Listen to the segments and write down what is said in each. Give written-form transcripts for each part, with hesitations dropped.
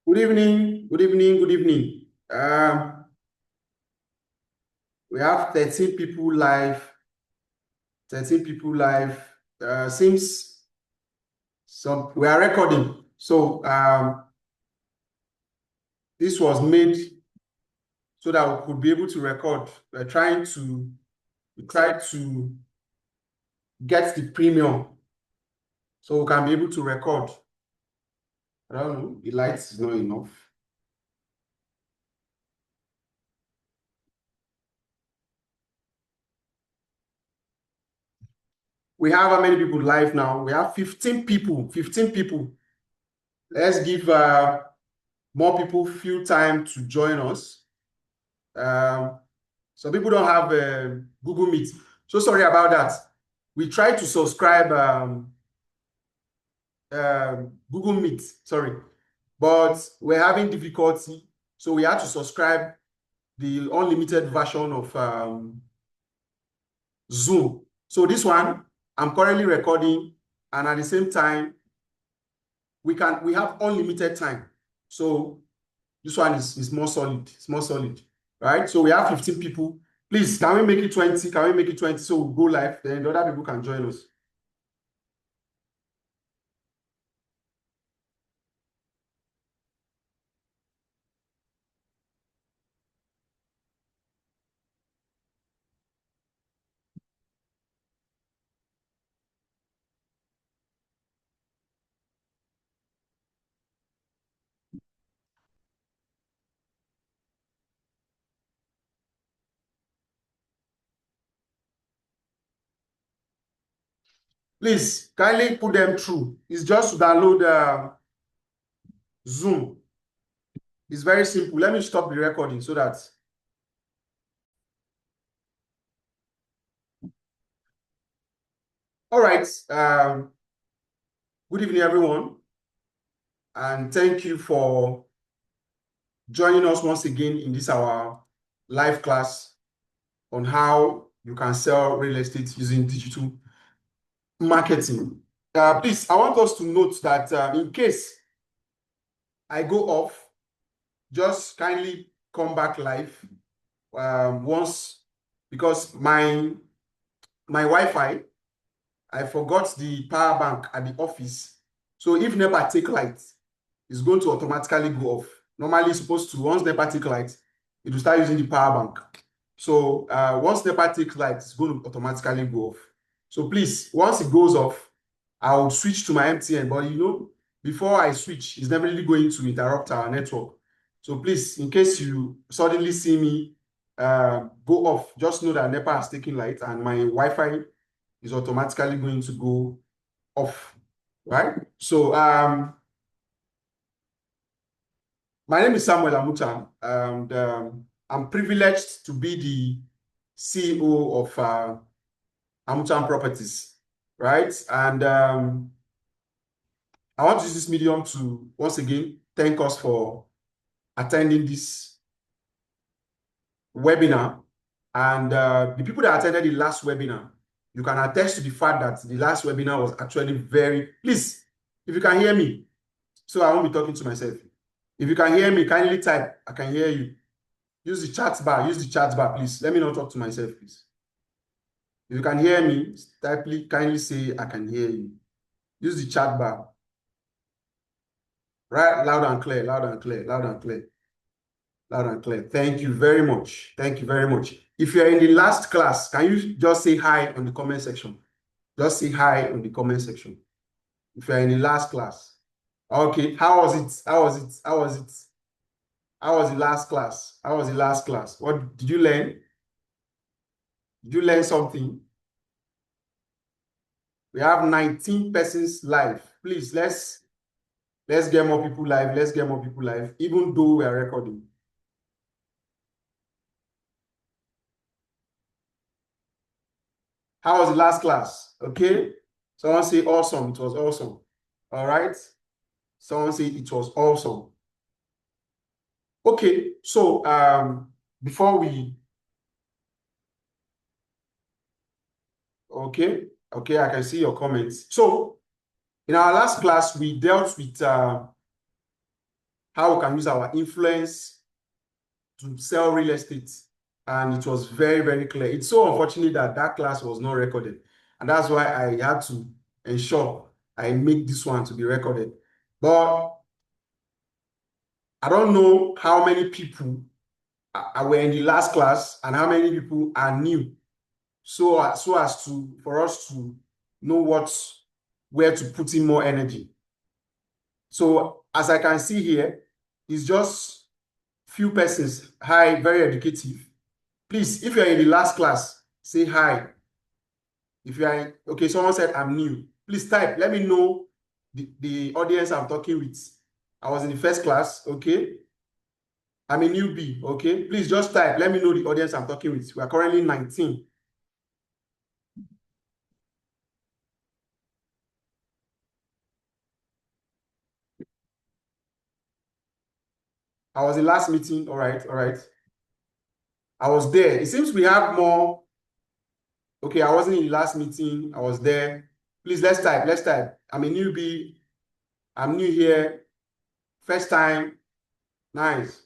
Good evening, good evening, good evening. We have 13 people live. 13 people live. Seems some we are recording. So this was made so that we could be able to record. We try to get the premium so we can be able to record. I don't know, the lights is not enough. We have how many people live now? We have 15 people. 15 people. Let's give more people few time to join us. Some people don't have Google Meet. So sorry about that. We tried to subscribe Google Meet, sorry, but we're having difficulty. So we had to subscribe the unlimited version of Zoom. So this one, I'm currently recording, and at the same time, we have unlimited time. So this one is more solid. It's more solid, right? So we have 15 people. Please, can we make it 20? Can we make it 20 so we'll go live? Then the other people can join us. Please, kindly put them through. It's just to download Zoom. It's very simple. Let me stop the recording so that. All right. Good evening, everyone. And thank you for joining us once again in this our live class on how you can sell real estate using digital marketing. Please, I want us to note that in case I go off, just kindly come back live once, because my Wi-Fi, I forgot the power bank at the office. So if NEPA take light, it's going to automatically go off. Normally, it's supposed to, once NEPA take light, it will start using the power bank. So once NEPA take light, it's going to automatically go off. So please, once it goes off, I'll switch to my MTN. But you know, before I switch, it's definitely going to interrupt our network. So please, in case you suddenly see me go off, just know that NEPA has taken light and my Wi-Fi is automatically going to go off, right? So my name is Samuel Amutan, and I'm privileged to be the CEO of Amutan Properties, right? And I want to use this medium to once again thank us for attending this webinar. And the people that attended the last webinar, you can attest to the fact that the last webinar was actually very, please, if you can hear me, so I won't be talking to myself. If you can hear me, kindly type, I can hear you. Use the chat bar, please. Let me not talk to myself, please. If you can hear me, type, kindly say, I can hear you. Use the chat bar. Right, loud and clear, loud and clear, loud and clear. Loud and clear. Thank you very much. Thank you very much. If you're in the last class, can you just say hi on the comment section? Just say hi on the comment section. If you're in the last class. Okay, how was it? How was it? How was it? How was the last class? How was the last class? What did you learn? Did you learn something? We have 19 persons live. Please, let's get more people live. Let's get more people live, even though we are recording. How was the last class? Okay. Someone say awesome. It was awesome. All right. Someone say it was awesome. Okay. So before we okay, I can see your comments. So in our last class, we dealt with how we can use our influence to sell real estate. And it was very, very clear. It's so unfortunate that that class was not recorded. And that's why I had to ensure I make this one to be recorded. But I don't know how many people were in the last class and how many people are new. So as to for us to know where to put in more energy. So as I can see here, it's just few persons. Hi, very educative. Please, if you're in the last class, say hi. If you are in, okay, someone said I'm new. Please type. Let me know the audience I'm talking with. I was in the first class, okay? I'm a newbie, okay? Please just type. Let me know the audience I'm talking with. We are currently 19. I was in last meeting. All right, all right. I was there. It seems we have more. Okay, I wasn't in the last meeting. I was there. Please, let's type. Let's type. I'm a newbie. I'm new here. First time. Nice.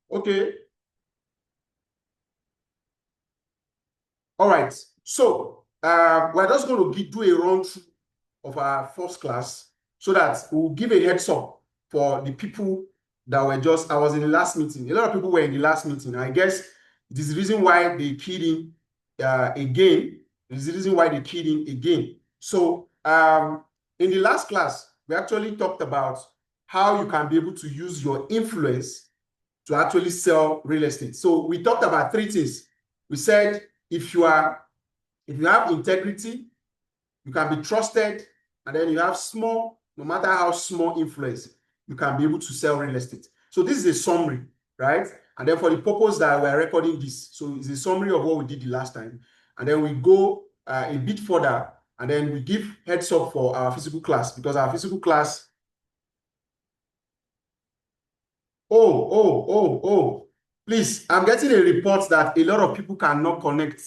Okay. All right. So we're just going to do a run through of our first class so that we'll give a heads up for the people that were just, I was in the last meeting. A lot of people were in the last meeting. I guess it is the reason why they keyed in again. It is the reason why they keyed in again. So in the last class, we actually talked about how you can be able to use your influence to actually sell real estate. So we talked about three things. We said if you have integrity, you can be trusted, and then you have small, no matter how small influence, you can be able to sell real estate. So this is a summary, right? And then for the purpose that we're recording this, so it's a summary of what we did the last time. And then we go a bit further, and then we give heads up for our physical class, because our physical class, please, I'm getting a report that a lot of people cannot connect.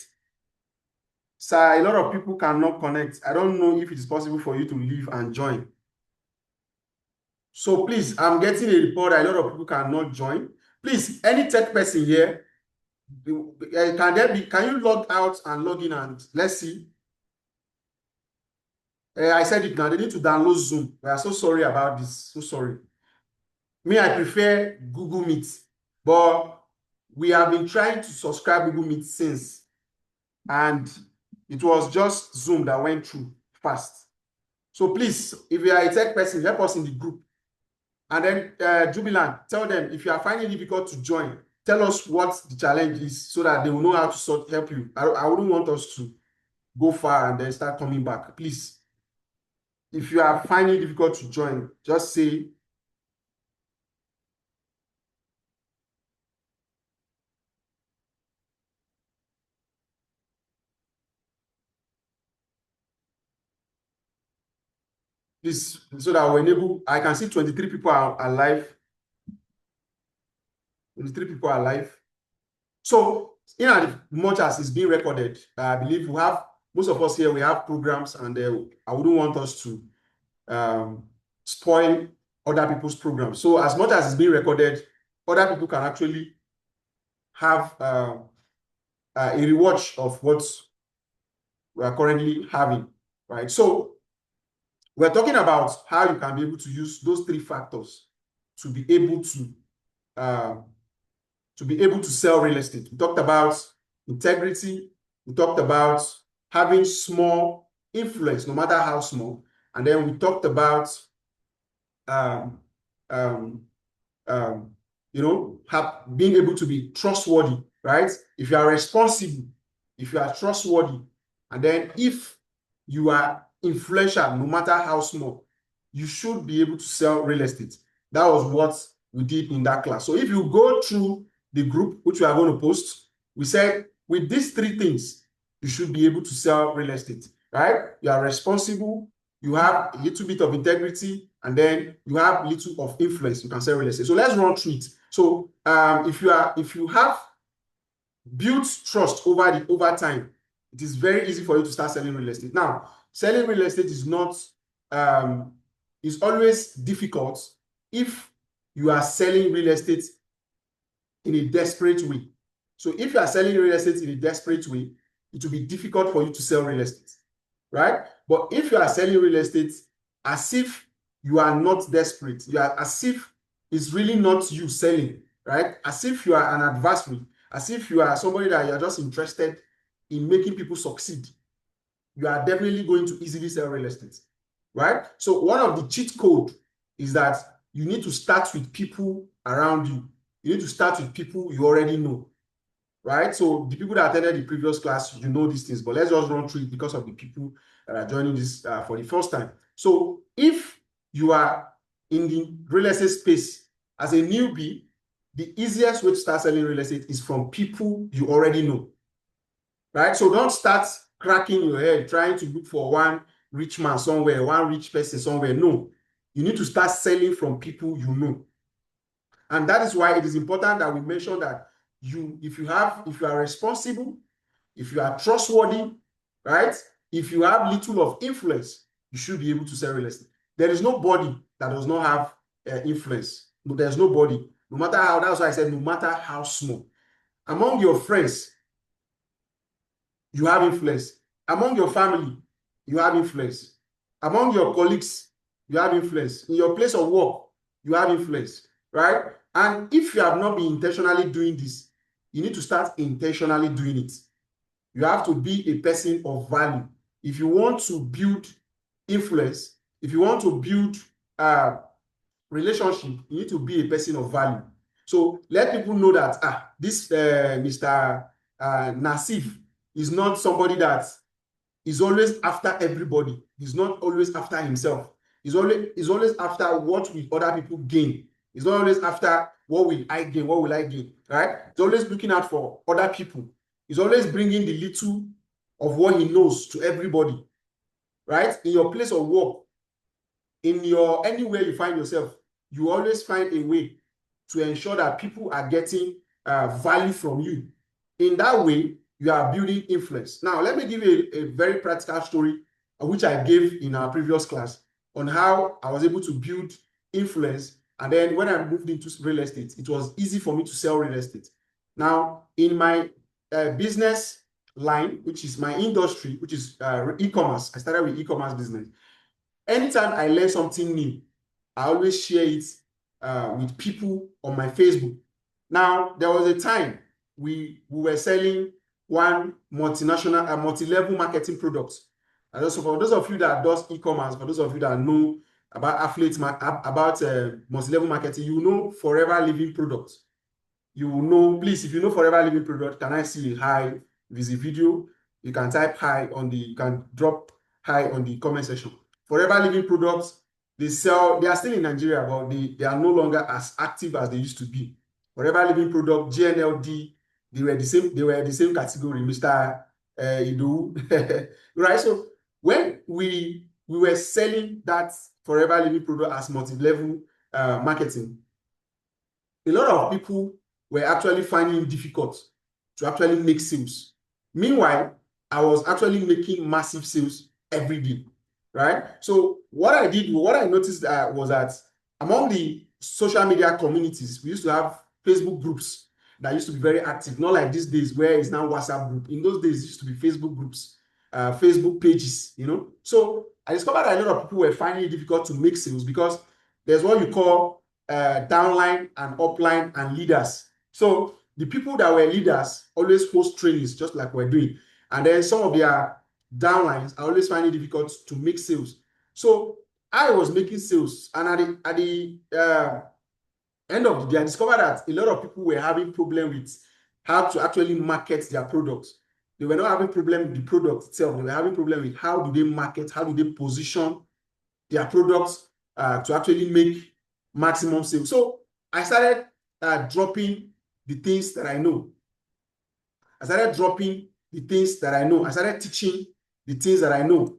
Sir, a lot of people cannot connect. I don't know if it is possible for you to leave and join. So please, I'm getting a report that a lot of people cannot join. Please, any tech person here, can you log out and log in and let's see. I said it now, they need to download Zoom. We are so sorry about this, so sorry. Me, I prefer Google Meet, but we have been trying to subscribe Google Meet since, and it was just Zoom that went through fast. So please, if you are a tech person, help us in the group. And then Jubilant, tell them if you are finding it difficult to join, tell us what the challenge is so that they will know how to help you. I wouldn't want us to go far and then start coming back. Please, if you are finding it difficult to join, just say, please, so that we're able, I can see 23 people are live. 23 people are live. So, in as much as it's being recorded, I believe we have, most of us here, we have programs, and I wouldn't want us to spoil other people's programs. So as much as it's being recorded, other people can actually have a rewatch of what we are currently having, right? So we're talking about how you can be able to use those three factors to be able to sell real estate. We talked about integrity. We talked about having small influence, no matter how small. And then we talked about um, um, um, being able to be trustworthy, right? If you are responsible, if you are trustworthy, and then if you are influential, no matter how small, you should be able to sell real estate. That was what we did in that class. So if you go through the group, which we are going to post, we said with these three things, you should be able to sell real estate, right? You are responsible, you have a little bit of integrity, and then you have little of influence. You can sell real estate. So let's run through it. So if you have built trust over time, it is very easy for you to start selling real estate. Now, selling real estate is not is always difficult if you are selling real estate in a desperate way. So if you are selling real estate in a desperate way, it will be difficult for you to sell real estate, right? But if you are selling real estate as if you are not desperate, you are as if it's really not you selling, right? As if you are an adversary, as if you are somebody that you are just interested in making people succeed, you are definitely going to easily sell real estate, right? So one of the cheat code is that you need to start with people around you. You need to start with people you already know, right? So the people that attended the previous class, you know these things, but let's just run through it because of the people that are joining this for the first time. So if you are in the real estate space as a newbie, the easiest way to start selling real estate is from people you already know, right? So don't start cracking your head trying to look for one rich man somewhere, one rich person somewhere. No, you need to start selling from people you know. And that is why it is important that we mention that if you are responsible, if you are trustworthy, right? If you have little of influence, you should be able to sell real estate. There is nobody that does not have influence. No, there's nobody. No matter how, that's why I said no matter how small. Among your friends, you have influence. Among your family, you have influence. Among your colleagues, you have influence. In your place of work, you have influence, right? And if you have not been intentionally doing this, you need to start intentionally doing it. You have to be a person of value. If you want to build influence, if you want to build relationship, you need to be a person of value. So let people know that this Mr. Nassif is not somebody that is always after everybody. He's not always after himself. He's always after what will other people gain. He's not always after what will I gain, what will I gain, right? He's always looking out for other people. He's always bringing the little of what he knows to everybody, right? In your place of work, anywhere you find yourself, you always find a way to ensure that people are getting value from you. In that way, you are building influence. Now, let me give you a very practical story, which I gave in our previous class on how I was able to build influence. And then when I moved into real estate, it was easy for me to sell real estate. Now, in my business line, which is my industry, which is e-commerce, I started with e-commerce business. Anytime I learn something new, I always share it with people on my Facebook. Now, there was a time we were selling one multinational, multi-level marketing product. And also for those of you that does e-commerce, for those of you that know about affiliate, about multi-level marketing, you know Forever Living products. You will know, please, if you know Forever Living product, can I see a hi? If it's a video, you can type hi you can drop hi on the comment section. Forever Living products, they are still in Nigeria, but they are no longer as active as they used to be. Forever Living product, GNLD, they were the same category, Mr. Idu. Right? So when we were selling that Forever Living product as multi-level marketing, a lot of people were actually finding it difficult to actually make sales. Meanwhile, I was actually making massive sales every day, right? So what I noticed was that among the social media communities, we used to have Facebook groups that used to be very active, not like these days where it's now WhatsApp group. In those days, it used to be Facebook groups, Facebook pages, So I discovered that a lot of people were finding it difficult to make sales because there's what you call downline and upline and leaders. So the people that were leaders always host trainings, just like we're doing. And then some of their downlines, I always find it difficult to make sales. So I was making sales, and at the end of the day, I discovered that a lot of people were having problem with how to actually market their products. They were not having problem with the product itself. They were having problem with how do they market, how do they position their products to actually make maximum sales. So I started dropping the things that I know. I started dropping the things that I know. I started teaching the things that I know.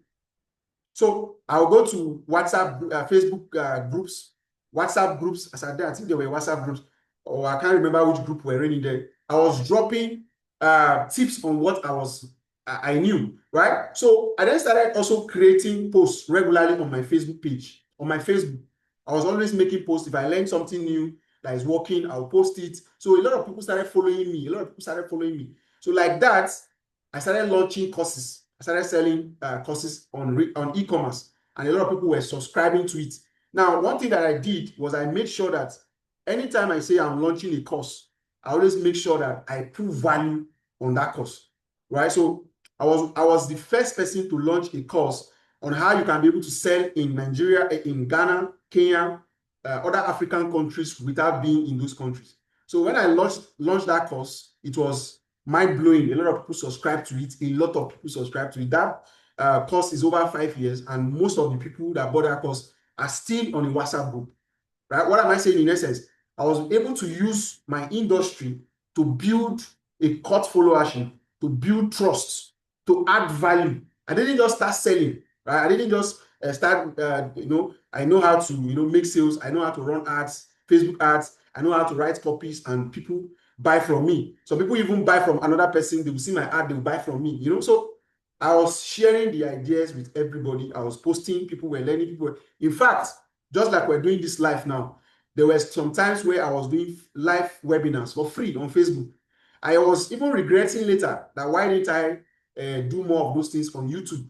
So I'll go to WhatsApp, Facebook groups, WhatsApp groups. As I did, I think there were WhatsApp groups, or I can't remember which group were in there. I was dropping tips on what I knew, right? So I then started also creating posts regularly on my Facebook page. On my Facebook, I was always making posts. If I learned something new that is working, I'll post it. So a lot of people started following me. A lot of people started following me. So like that, I started launching courses. I started selling courses on e-commerce, and a lot of people were subscribing to it. Now, one thing that I did was I made sure that anytime I say I'm launching a course, I always make sure that I put value on that course, right? So I was the first person to launch a course on how you can be able to sell in Nigeria, in Ghana, Kenya, other African countries without being in those countries. So when I launched that course, it was mind-blowing. A lot of people subscribe to it. A lot of people subscribe to it. That course is over 5 years, and most of the people that bought that course are still on the WhatsApp group. Right? What am I saying in essence? I was able to use my industry to build a cult followership, to build trust, to add value. I didn't just start selling, right? I didn't just start, I know how to, make sales. I know how to run ads, Facebook ads. I know how to write copies, and people buy from me. Some people even buy from another person. They will see my ad, they will buy from me, So I was sharing the ideas with everybody. I was posting, people were learning, in fact, just like we're doing this live now, there were some times where I was doing live webinars for free on Facebook. I was even regretting later that why didn't I do more of those things on YouTube,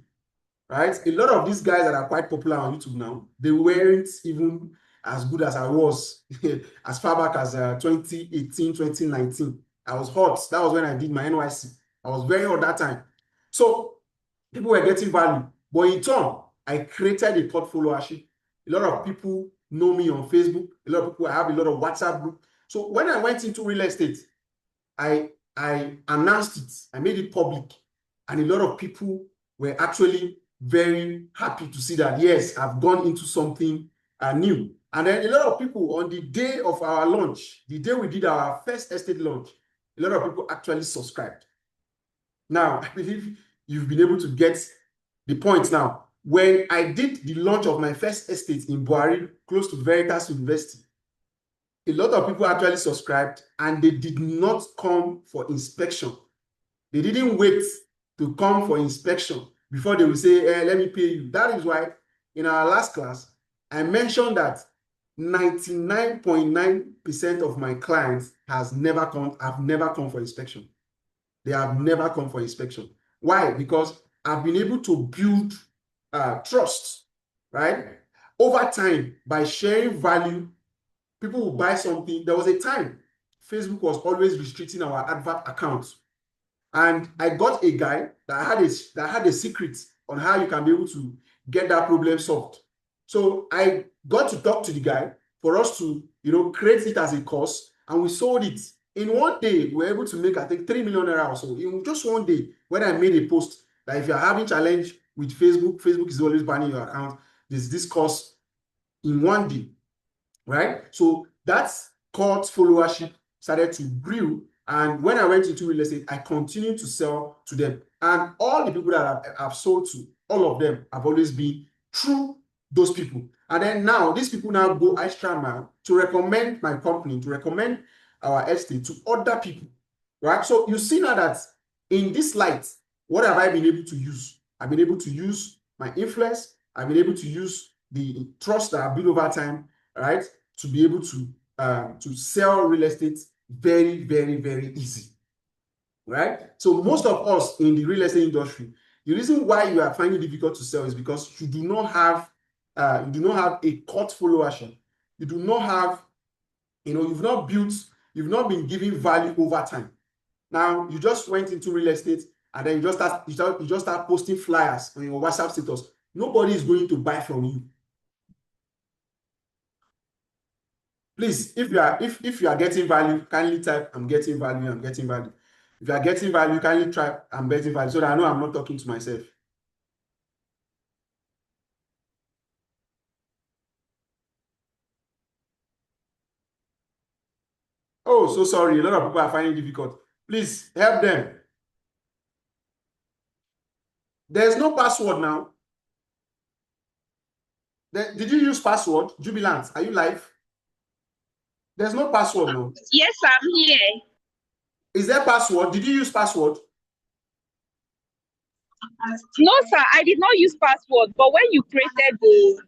right? A lot of these guys that are quite popular on YouTube now, they weren't even as good as I was as far back as 2018, 2019. I was hot. That was when I did my NYC. I was very hot that time. So people were getting value. But in turn, I created a cult followership. A lot of people know me on Facebook. A lot of people, I have a lot of WhatsApp group. So when I went into real estate, I announced it. I made it public. And a lot of people were actually very happy to see that, yes, I've gone into something new. And then a lot of people on the day of our launch, the day we did our first estate launch, a lot of people actually subscribed. Now, I believe you've been able to get the point now. When I did the launch of my first estate in Buhari, close to Veritas University, a lot of people actually subscribed, and they did not come for inspection. They didn't wait to come for inspection before they will say, let me pay you. That is why in our last class, I mentioned that 99.9% of my clients have never come for inspection. They have never come for inspection. Why? Because I've been able to build trust, right? Over time, by sharing value, people will buy something. There was a time Facebook was always restricting our advert accounts. And I got a guy that had a secret on how you can be able to get that problem solved. So I got to talk to the guy for us to, create it as a course, and we sold it. In one day, we were able to make, I think, 3 million naira or so. In just one day, when I made a post that if you're having challenge with Facebook, Facebook is always banning your account. There's this course in one day, right? So that's cult followership started to grow. And when I went into real estate, I continued to sell to them. And all the people that I've sold to, all of them have always been through those people. And then now, these people now go extra mile to recommend my company, to recommend our estate to other people, right? So you see now that in this light, what have I been able to use? I've been able to use my influence. I've been able to use the trust that I've built over time, right, to be able to sell real estate very, very, very easy, right? So most of us in the real estate industry, the reason why you are finding it difficult to sell is because you do not have a cult followership. You do not have, you've not built You've not been giving value over time. Now you just went into real estate and then you just start posting flyers on your WhatsApp status. Nobody is going to buy from you. Please, if you are getting value, kindly type I'm getting value, I'm getting value. If you are getting value, kindly type I'm getting value so that I know I'm not talking to myself. Oh, so sorry. A lot of people are finding it difficult. Please help them. There's no password now. Did you use password? Jubilant, are you live? There's no password now. Yes, I'm here. Is there password? Did you use password? No, sir, I did not use password. But when you created the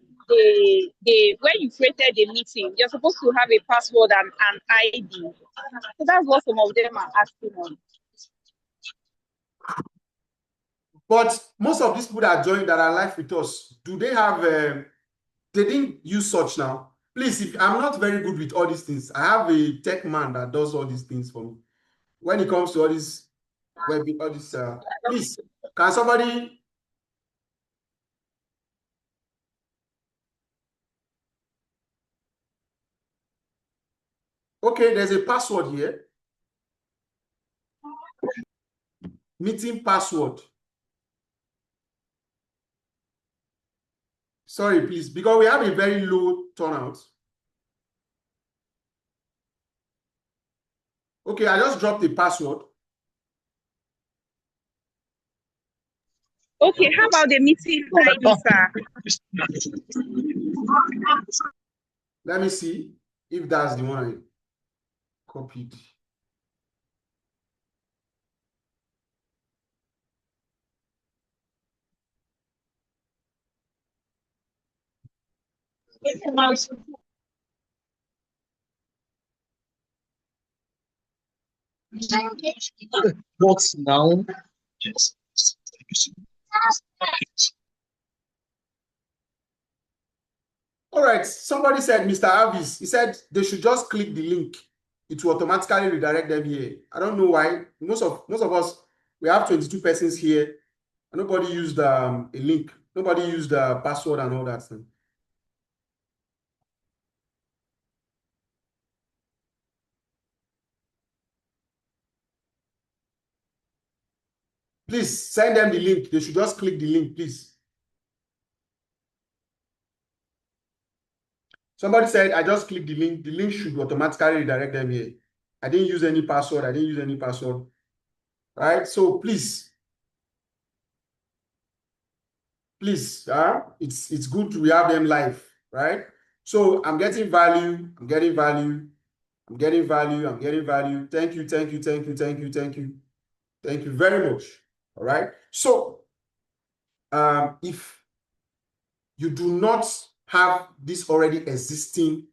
meeting, you're supposed to have a password and an ID. So that's what some of them are asking on. But most of these people that joined that are live with us, do they have? They didn't use such now. Please, if I'm not very good with all these things, I have a tech man that does all these things for me. When it comes to all this please, can somebody? Okay, there's a password here. Meeting password. Sorry, please, because we have a very low turnout. Okay, I just dropped the password. Okay, how about the meeting ID, sir? Let me see if that's the one I copied. What now? All right, somebody said, Mr. Avis, he said they should just click the link. It will automatically redirect them here. I don't know why. Most of us, we have 22 persons here. And nobody used a link. Nobody used the password and all that thing. Please send them the link. They should just click the link, please. Somebody said, I just clicked the link. The link should automatically redirect them here. I didn't use any password. I didn't use any password. All right, so please, it's good we have them live, right? So I'm getting value. I'm getting value. I'm getting value. I'm getting value. Thank you. Thank you. Thank you. Thank you. Thank you. Thank you very much. All right. So if you do not have this already existing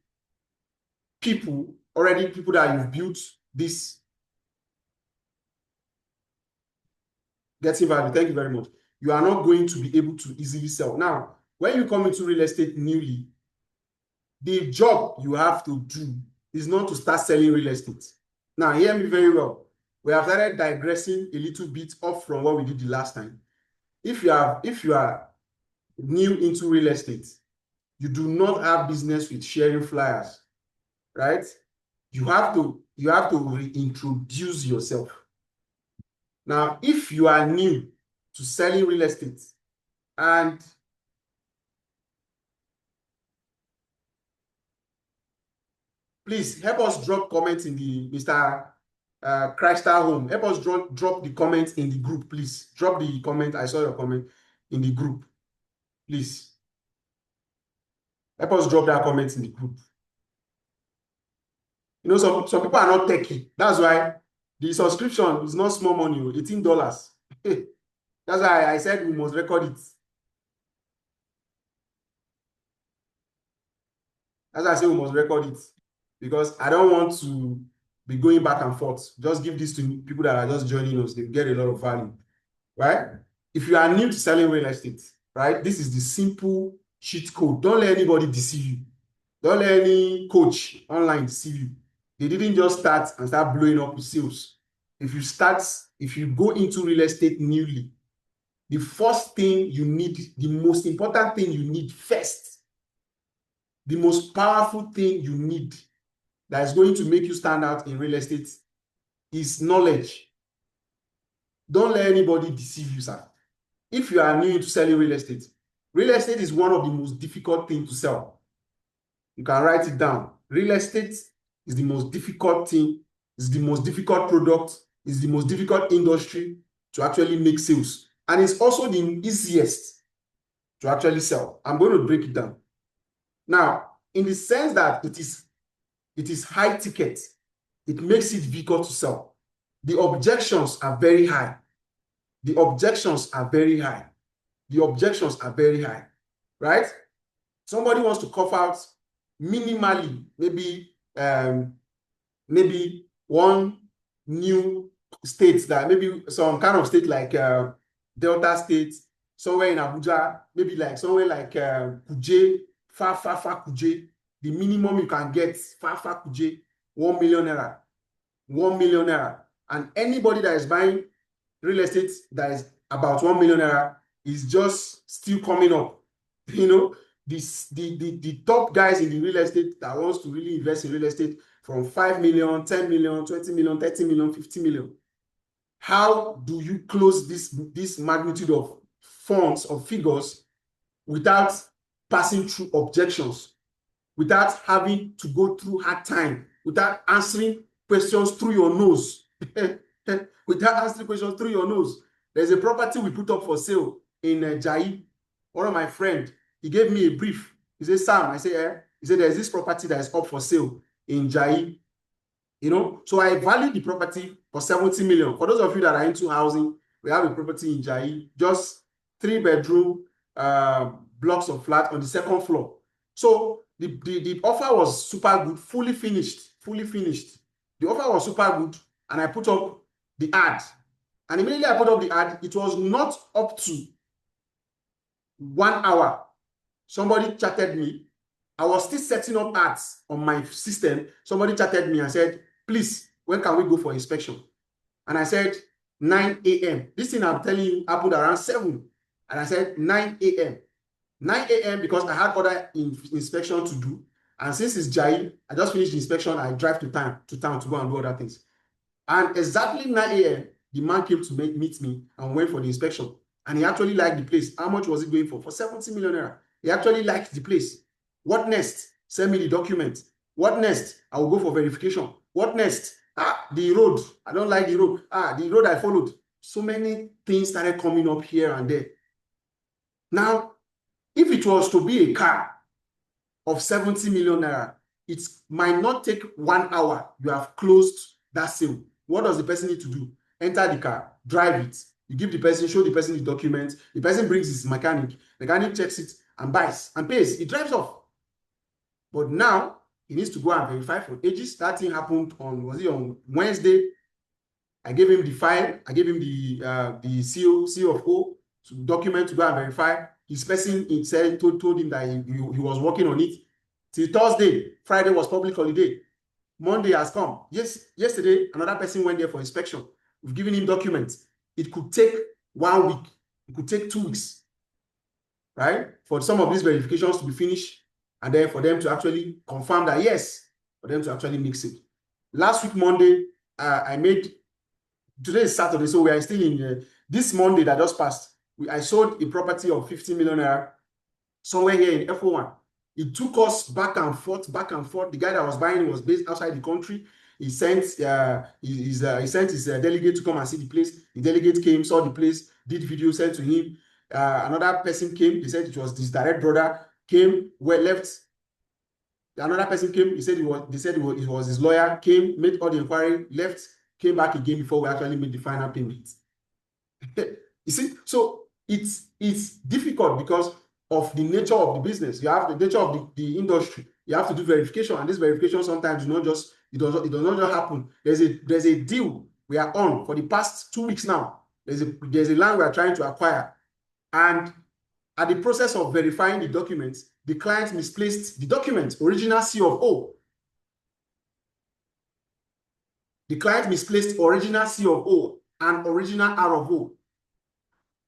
people that you've built this getting value, thank you very much, you are not going to be able to easily sell. Now, when you come into real estate newly, the job you have to do is not to start selling real estate. Now, hear me very well. We have started digressing a little bit off from what we did the last time. If you are new into real estate, you do not have business with sharing flyers, right? You have to reintroduce yourself. Now, if you are new to selling real estate and please help us drop comments in the Mr. Crystal Home. Help us drop the comments in the group, please. Drop the comment. I saw your comment in the group. Please. Help us drop that comment in the group. You know, some people are not techy. That's why the subscription is not small money, $18. That's why I said we must record it. That's why I say we must record it. Because I don't want to be going back and forth. Just give this to people that are just joining us. They get a lot of value, right? If you are new to selling real estate, right? This is the simple cheat code. Don't let anybody deceive you. Don't let any coach online deceive you. They didn't just start and start blowing up with sales. If you go into real estate newly, the first thing you need, the most important thing you need first, the most powerful thing you need that is going to make you stand out in real estate is knowledge. Don't let anybody deceive you, sir. If you are new to selling real estate is one of the most difficult things to sell. You can write it down. Real estate is the most difficult thing, is the most difficult product, is the most difficult industry to actually make sales. And it's also the easiest to actually sell. I'm going to break it down. Now, in the sense that it is high ticket, it makes it difficult to sell. The objections are very high. The objections are very high. The objections are very high, right? Somebody wants to cough out minimally, maybe one new state, that maybe some kind of state like Delta State, somewhere in Abuja, maybe like somewhere like Kuje, far Kuje. The minimum you can get, far Kuje, 1 million naira. 1 million naira. And anybody that is buying real estate that is about 1 million naira is just still coming up. You know, the top guys in the real estate that wants to really invest in real estate from 5 million, 10 million, 20 million, 30 million, 50 million. How do you close this magnitude of funds or figures without passing through objections, without having to go through hard time, without answering questions through your nose? Without answering questions through your nose. There's a property we put up for sale in Jai. One of my friends, he gave me a brief. He said, Sam, I said, he said, there's this property that is up for sale in Jai. You know, so I valued the property for 70 million. For those of you that are into housing, we have a property in Jai, just 3-bedroom blocks of flat on the second floor. So the offer was super good, fully finished. The offer was super good, and I put up the ad. And immediately I put up the ad, it was not up to 1 hour. Somebody chatted me. I was still setting up ads on my system. Somebody chatted me and said, please, when can we go for inspection? And I said, 9 a.m. This thing I'm telling you happened around 7. And I said, 9 a.m. 9 a.m. because I had other inspection to do. And since it's Jai, I just finished the inspection. I drive to town to go and do other things. And exactly 9 a.m., the man came to meet me and went for the inspection. And he actually liked the place. How much was it going for? For 70 million naira. He actually liked the place. What next? Send me the document. What next? I will go for verification. What next? The road. I don't like the road. The road I followed. So many things started coming up here and there. Now, if it was to be a car of 70 million naira, it might not take 1 hour. You have closed that sale. What does the person need to do? Enter the car, drive it. You give the person, show the person the documents. The person brings his mechanic. The mechanic checks it and buys and pays. He drives off. But now he needs to go and verify for ages. That thing happened on Wednesday. I gave him the file. I gave him the CO of O document to go and verify. His person told him that he was working on it. Till Thursday, Friday was public holiday. Monday has come. Yesterday, another person went there for inspection. We've given him documents. It could take 1 week. It could take 2 weeks, right? For some of these verifications to be finished, and then for them to actually confirm that, yes, for them to actually mix it. Last week, Monday, today is Saturday, so we are still in this Monday that just passed. I sold a property of 50 million naira somewhere here in FO1. It took us back and forth. The guy that was buying was based outside the country. He sent his delegate to come and see the place. The delegate came, saw the place, did video, sent to him. Another person came. They said it was his direct brother. Came, left. Another person came. He said it was his lawyer. Came, made all the inquiry, left, came back again before we actually made the final payment. You see, so it's difficult because of the nature of the business. You have the nature of the industry. You have to do verification, and this verification sometimes it does not just happen. There's a deal we are on for the past 2 weeks now. There's a land we are trying to acquire, and at the process of verifying the documents, the client misplaced the document, original C of O. The client misplaced original C of O and original R of O.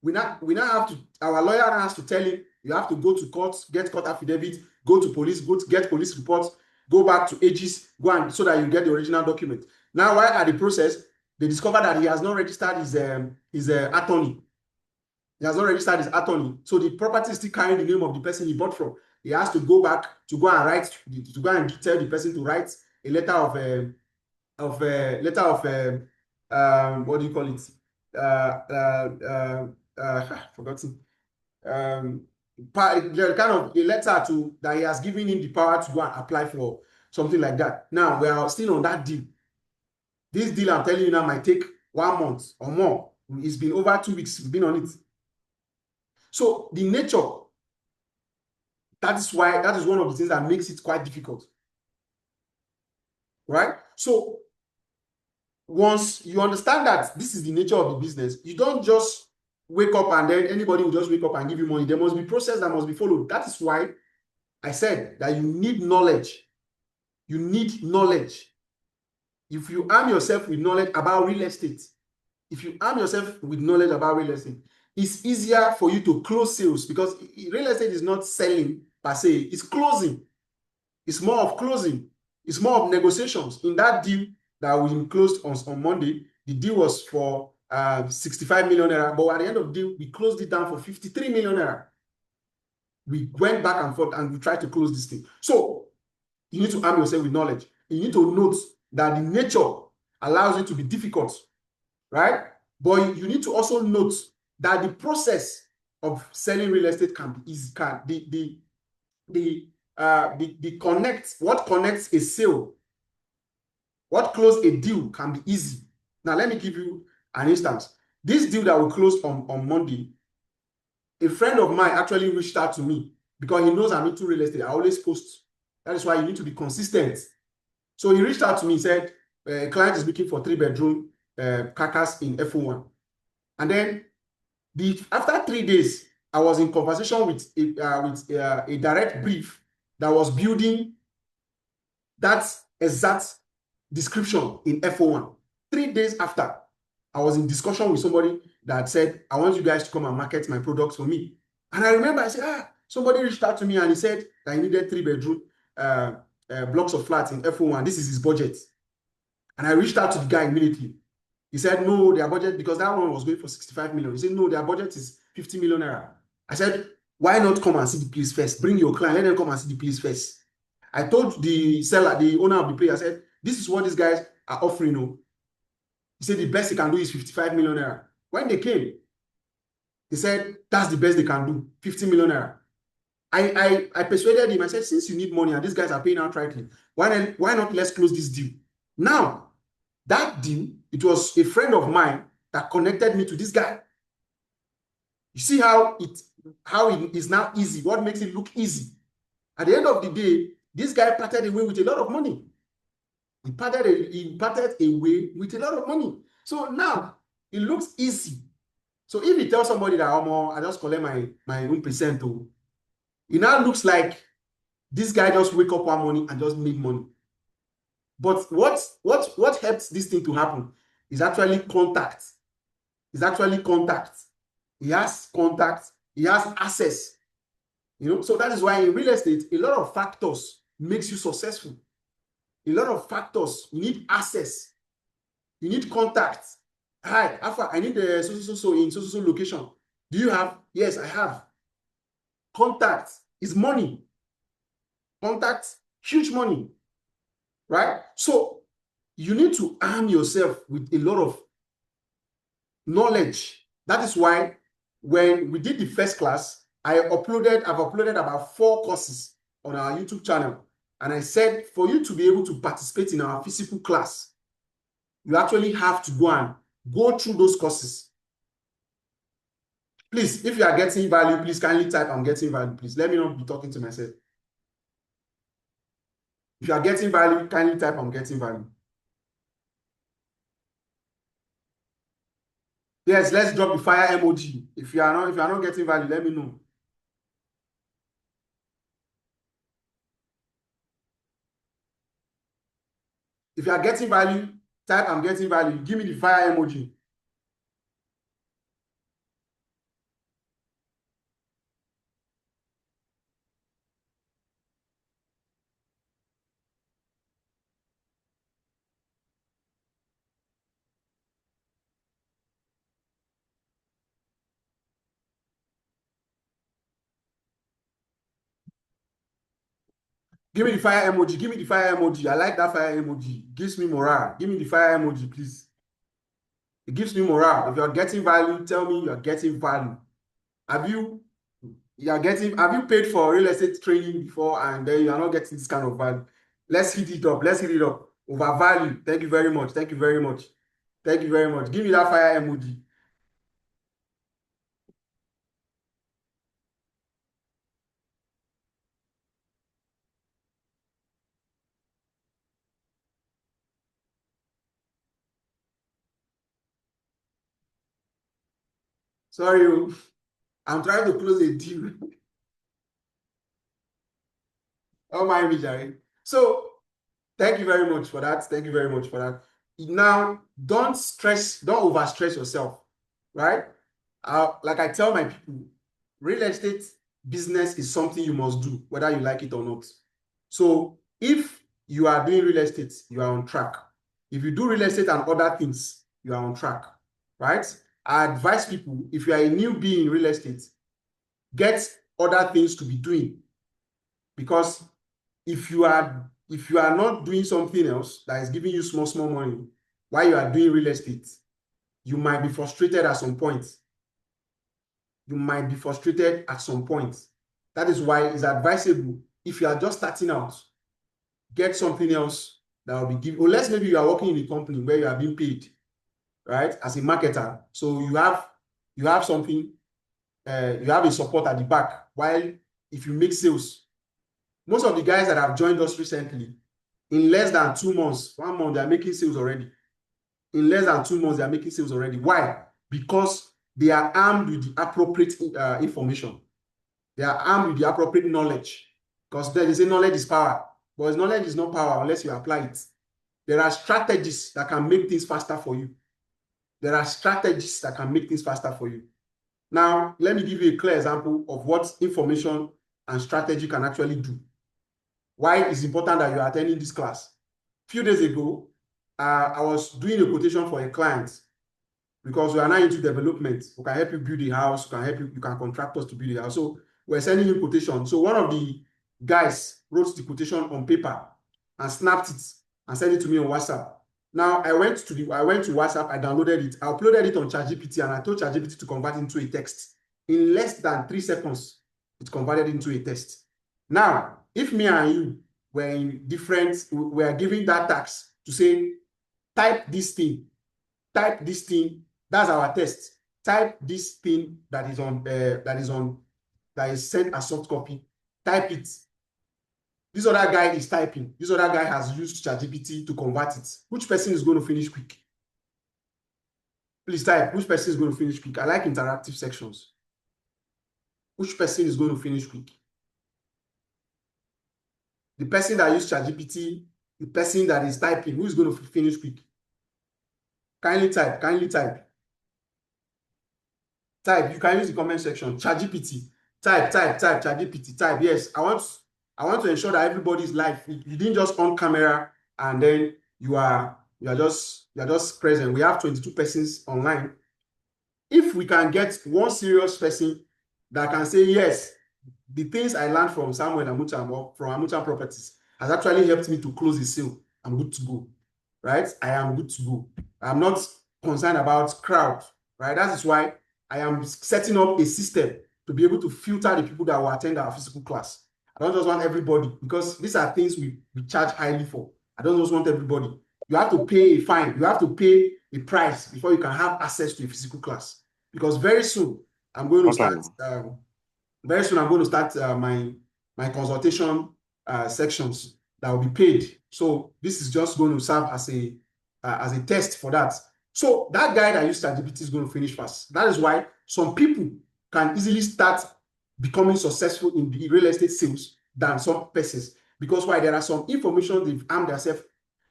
We now have to, our lawyer has to tell him, you have to go to court, get court affidavit, go to police, go to get police reports, go back to AGs, go and so that you get the original document. Now, while at the process, they discover that he has not registered his attorney. He has not registered his attorney. So the property is still carrying the name of the person he bought from. He has to go back to go and write, to go and tell the person to write a letter of what do you call it? Forgotten. Kind of a letter to that he has given him the power to go and apply for something like that. Now we are still on that deal. This deal I'm telling you now might take 1 month or more. It's been over 2 weeks. We've been on it. So the nature, that is one of the things that makes it quite difficult. Right? So once you understand that this is the nature of the business, you don't just wake up and then anybody will just wake up and give you money. There must be process that must be followed. That is why I said that you need knowledge. You need knowledge. If you arm yourself with knowledge about real estate, it's easier for you to close sales because real estate is not selling per se, it's closing. It's more of closing. It's more of negotiations. In that deal that we closed on Monday, the deal was for 65 million naira, but at the end of the deal, we closed it down for 53 million naira. We went back and forth and we tried to close this thing. So you need to arm yourself with knowledge. You need to note that the nature allows it to be difficult, right? But you need to also note that the process of selling real estate can be easy. What connects a sale, what close a deal can be easy. Now, let me give you an instance. This deal that we closed on Monday, a friend of mine actually reached out to me because he knows I'm into real estate. I always post. That is why you need to be consistent. So he reached out to me, he said, a client is looking for 3-bedroom carcass in F1. And then after 3 days, I was in conversation with a direct brief that was building that exact description in F01. 3 days after, I was in discussion with somebody that said, I want you guys to come and market my products for me. And I remember I said, somebody reached out to me and he said that he needed 3-bedroom blocks of flats in F01. This is his budget. And I reached out to the guy immediately. He said, no, their budget, because that one was going for 65 million. He said, no, their budget is 50 million naira. I said, why not come and see the place first? Bring your client, let them come and see the place first. I told the seller, the owner of the place, I said, this is what these guys are offering. He said, the best they can do is 55 million naira. When they came, he said, that's the best they can do, 50 million naira. I persuaded him. I said, since you need money and these guys are paying outrightly, why not let's close this deal? Now, that deal, it was a friend of mine that connected me to this guy. You see how it is now easy, what makes it look easy. At the end of the day, this guy parted away with a lot of money. He parted away with a lot of money. So now, it looks easy. So if you tell somebody that, I just collect my own percent, it now looks like this guy just wake up one morning and just make money. But what helps this thing to happen is actually contact. It's actually contact. He has contact. He has access. So that is why in real estate, a lot of factors makes you successful. A lot of factors. You need access. You need contact. Hi, Alpha, I need the so in so location. Do you have? Yes, I have. Contact is money. Contact, huge money. Right? So you need to arm yourself with a lot of knowledge. That is why when we did the first class, I've uploaded about 4 courses on our YouTube channel. And I said, for you to be able to participate in our physical class, you actually have to go through those courses. Please, if you are getting value, please kindly type I'm getting value. Please let me not be talking to myself. If you are getting value, kindly type I'm getting value. Yes, let's drop the fire emoji. If you are not getting value, let me know. If you are getting value, Type I'm getting value. Give me the fire emoji. Give me the fire emoji. Give me the fire emoji. I like that fire emoji. It gives me morale. Give me the fire emoji, please. It gives me morale. If you're getting value, tell me you're getting value. Have you paid for real estate training before and then you are not getting this kind of value? Let's hit it up. Let's hit it up. Overvalue. Thank you very much. Thank you very much. Thank you very much. Give me that fire emoji. Sorry, I'm trying to close a deal. Oh my Jerry. So thank you very much for that. Thank you very much for that. Now, don't overstress yourself, right? Like I tell my people, real estate business is something you must do, whether you like it or not. So if you are doing real estate, you are on track. If you do real estate and other things, you are on track, right? I advise people, if you are a newbie in real estate, get other things to be doing, because if you are not doing something else that is giving you small money while you are doing real estate, you might be frustrated at some point. You might be frustrated at some point. That is why it's advisable, if you are just starting out, get something else that will be given. Unless maybe you are working in a company where you are being paid, right, as a marketer. So you have something, you have a support at the back. While if you make sales, most of the guys that have joined us recently, in less than 2 months, 1 month, they are making sales already. In less than 2 months, they are making sales already. Why? Because they are armed with the appropriate information. They are armed with the appropriate knowledge. Because they say knowledge is power. But knowledge is not power unless you apply it. There are strategies that can make things faster for you. There are strategies that can make things faster for you. Now, let me give you a clear example of what information and strategy can actually do. Why it's important that you are attending this class. A few days ago, I was doing a quotation for a client, because we are now into development. We can help you build a house, you can contract us to build a house. So we're sending you quotation. So one of the guys wrote the quotation on paper and snapped it and sent it to me on WhatsApp. Now I went to WhatsApp, I downloaded it, I uploaded it on ChatGPT, and I told ChatGPT to convert it into a text. In less than 3 seconds, it converted into a text. Now, if me and you we are giving that task to say, type this thing, that's our test. Type this thing that is sent as soft copy. Type it. This other guy is typing. This other guy has used ChatGPT to convert it. Which person is going to finish quick? Please type. Which person is going to finish quick? I like interactive sections. Which person is going to finish quick? The person that used ChatGPT, the person that is typing, who is going to finish quick? Kindly type. Kindly type. Type. You can use the comment section. ChatGPT. Type. ChatGPT. Type. Yes, I want to ensure that everybody's live. You didn't just on camera and then you are just present. We have 22 persons online. If we can get one serious person that can say, yes, the things I learned from Samuel Amucham or from Amucham Properties has actually helped me to close the sale, I'm good to go, right? I am good to go. I'm not concerned about crowd, right? That is why I am setting up a system to be able to filter the people that will attend our physical class. I don't just want everybody, because these are things we charge highly for. I don't just want everybody. You have to pay a fine. You have to pay a price before you can have access to a physical class. Because very soon, I'm going to start my consultation sections that will be paid. So this is just going to serve as a test for that. So that guy that used ChatGPT is going to finish fast. That is why some people can easily start becoming successful in the real estate sales than some persons. Because why? There are some information they've armed themselves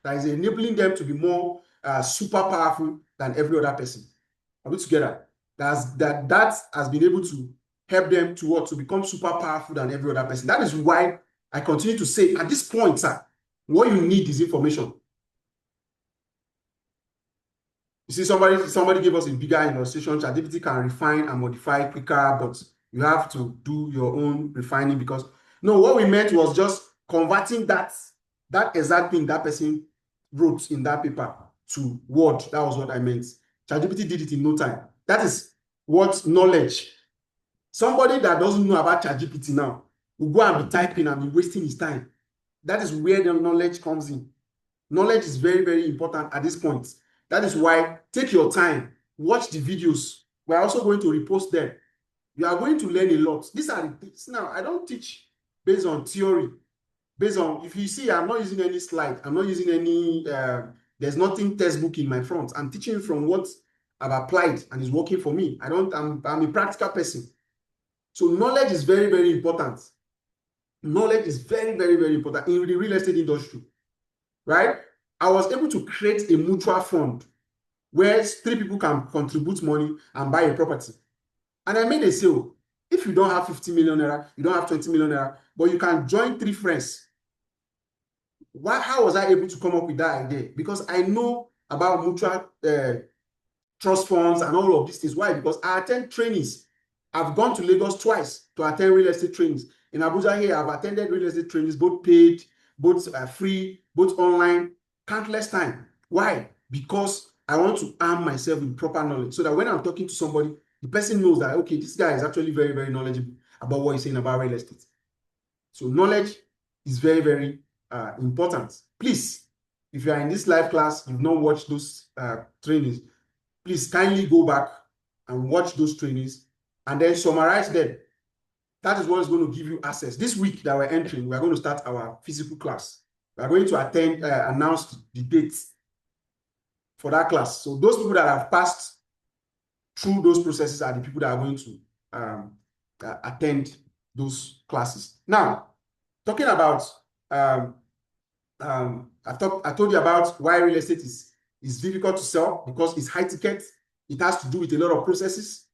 that is enabling them to be more super powerful than every other person. Are we together? That has been able to help them to what? To become super powerful than every other person. That is why I continue to say, at this point, sir, what you need is information. You see, somebody gave us a bigger illustration. ChatGPT can refine and modify quicker, but you have to do your own refining because no, what we meant was just converting that exact thing that person wrote in that paper to Word. That was what I meant. ChatGPT did it in no time. That is what knowledge. Somebody that doesn't know about ChatGPT now will go and be typing and be wasting his time. That is where the knowledge comes in. Knowledge is very, very important at this point. That is why take your time, watch the videos. We're also going to repost them. You are going to learn a lot. These are the things. Now, I don't teach based on theory. Based on, if you see, I'm not using any slide. I'm not using any, there's nothing textbook in my front. I'm teaching from what I've applied and is working for me. I'm a practical person. So knowledge is very, very important. Knowledge is very, very, very important in the real estate industry, right? I was able to create a mutual fund where 3 people can contribute money and buy a property. And I made a sale. If you don't have 50 million naira, you don't have 20 million naira, but you can join 3 friends. How was I able to come up with that idea? Because I know about mutual trust funds and all of these things. Why? Because I attend trainings. I've gone to Lagos twice to attend real estate trainings. In Abuja here, I've attended real estate trainings, both paid, both free, both online, countless time. Why? Because I want to arm myself with proper knowledge so that when I'm talking to somebody, the person knows that, okay, this guy is actually very, very knowledgeable about what he's saying about real estate. So knowledge is very, very important. Please, if you are in this live class, you've not watched those trainings, please kindly go back and watch those trainings and then summarize them. That is what is going to give you access. This week that we're entering, we're going to start our physical class. We're going to announce the dates for that class. So those people that have passed through those processes are the people that are going to attend those classes. Now, talking about, I told you about why real estate is difficult to sell because it's high ticket. It has to do with a lot of processes.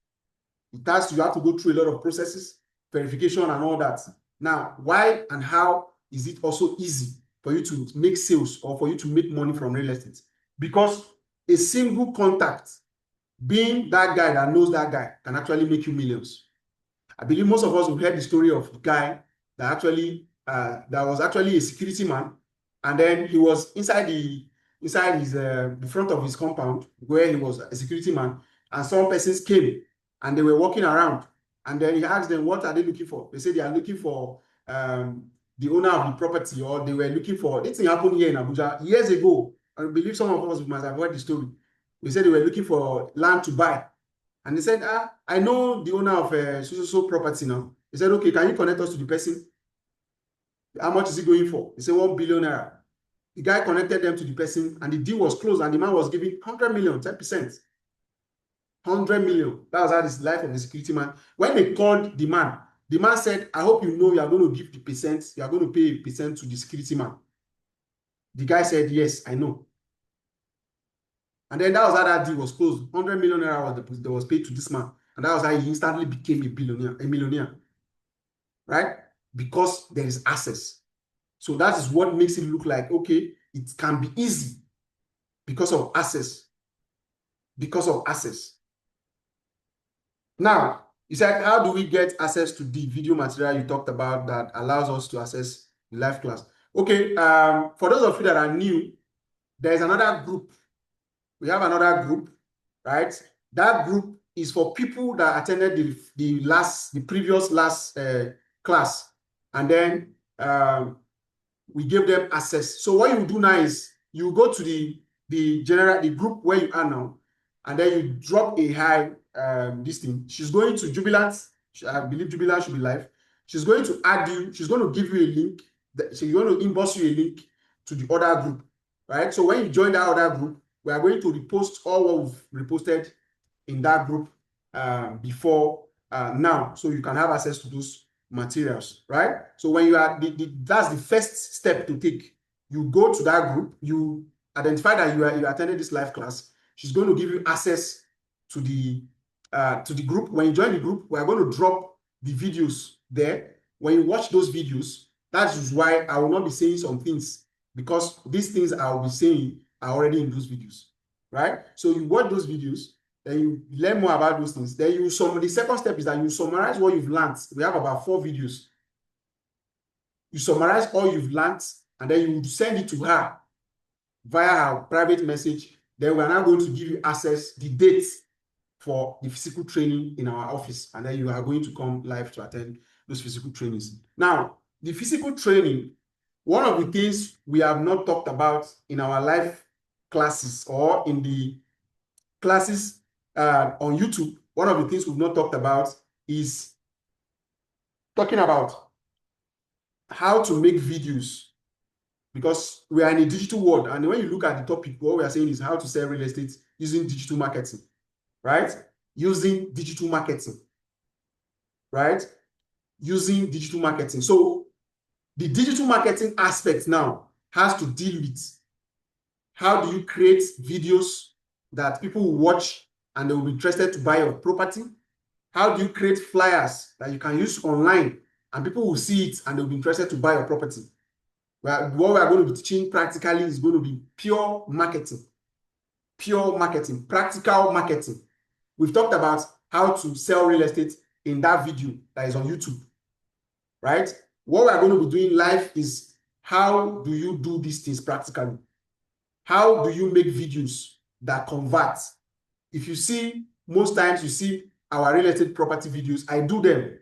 You have to go through a lot of processes, verification and all that. Now, why and how is it also easy for you to make sales or for you to make money from real estate? Because a single contact, being that guy that knows that guy, can actually make you millions. I believe most of us have heard the story of the guy that actually that was actually a security man, and then he was inside the front of his compound where he was a security man, and some persons came and they were walking around, and then he asked them, what are they looking for? They said they are looking for the owner of the property, or they were looking for, this thing happened here in Abuja years ago. I believe some of us must have heard the story. They said they were looking for land to buy. And they said, I know the owner of so property now. He said, okay, can you connect us to the person? How much is he going for? He said, 1 billion naira. The guy connected them to the person, and the deal was closed, and the man was giving 100 million, 10%. 100 million. That was how this life of the security man. When they called the man said, I hope you know you are going to give the percent, you are going to pay a percent to the security man. The guy said, yes, I know. And then that was how that deal was closed. 100 million naira was paid to this man. And that was how he instantly became a millionaire. Right? Because there is access. So that is what makes it look like, okay, it can be easy because of access. Because of access. Now, you said, how do we get access to the video material you talked about that allows us to access the live class? Okay, for those of you that are new, there is another group. We have another group, right? That group is for people that attended the previous class, and then we gave them access. So what you do now is you go to the group where you are now, and then you drop a hi this thing. She's going to Jubilant. I believe Jubilant should be live. She's going to add you. She's going to give you a link. So you're going to inbox you a link to the other group, right? So when you join that other group, we are going to repost all what we've reposted in that group before now, so you can have access to those materials, right? So when you are, that's the first step to take. You go to that group, you identify that you attended this live class, she's going to give you access to the group. When you join the group, we are going to drop the videos there. When you watch those videos, that is why I will not be saying some things, because these things I will be saying are already in those videos, right? So you watch those videos, then you learn more about those things. Then the second step is that you summarize what you've learned. We have about 4 videos. You summarize all you've learned, and then you send it to her via her private message. Then we're now going to give you access, the date for the physical training in our office, and then you are going to come live to attend those physical trainings. Now, the physical training, one of the things we have not talked about in our live classes or in the classes on YouTube, one of the things we've not talked about is talking about how to make videos, because we are in a digital world. And when you look at the topic, what we are saying is how to sell real estate using digital marketing, right? Using digital marketing, right? Using digital marketing. So the digital marketing aspect now has to deal with how do you create videos that people will watch and they will be interested to buy your property? How do you create flyers that you can use online and people will see it and they'll be interested to buy your property? Well, what we are going to be teaching practically is going to be pure marketing, practical marketing. We've talked about how to sell real estate in that video that is on YouTube, right? What we are going to be doing live is how do you do these things practically? How do you make videos that convert? If you see, most times you see our real estate property videos, I do them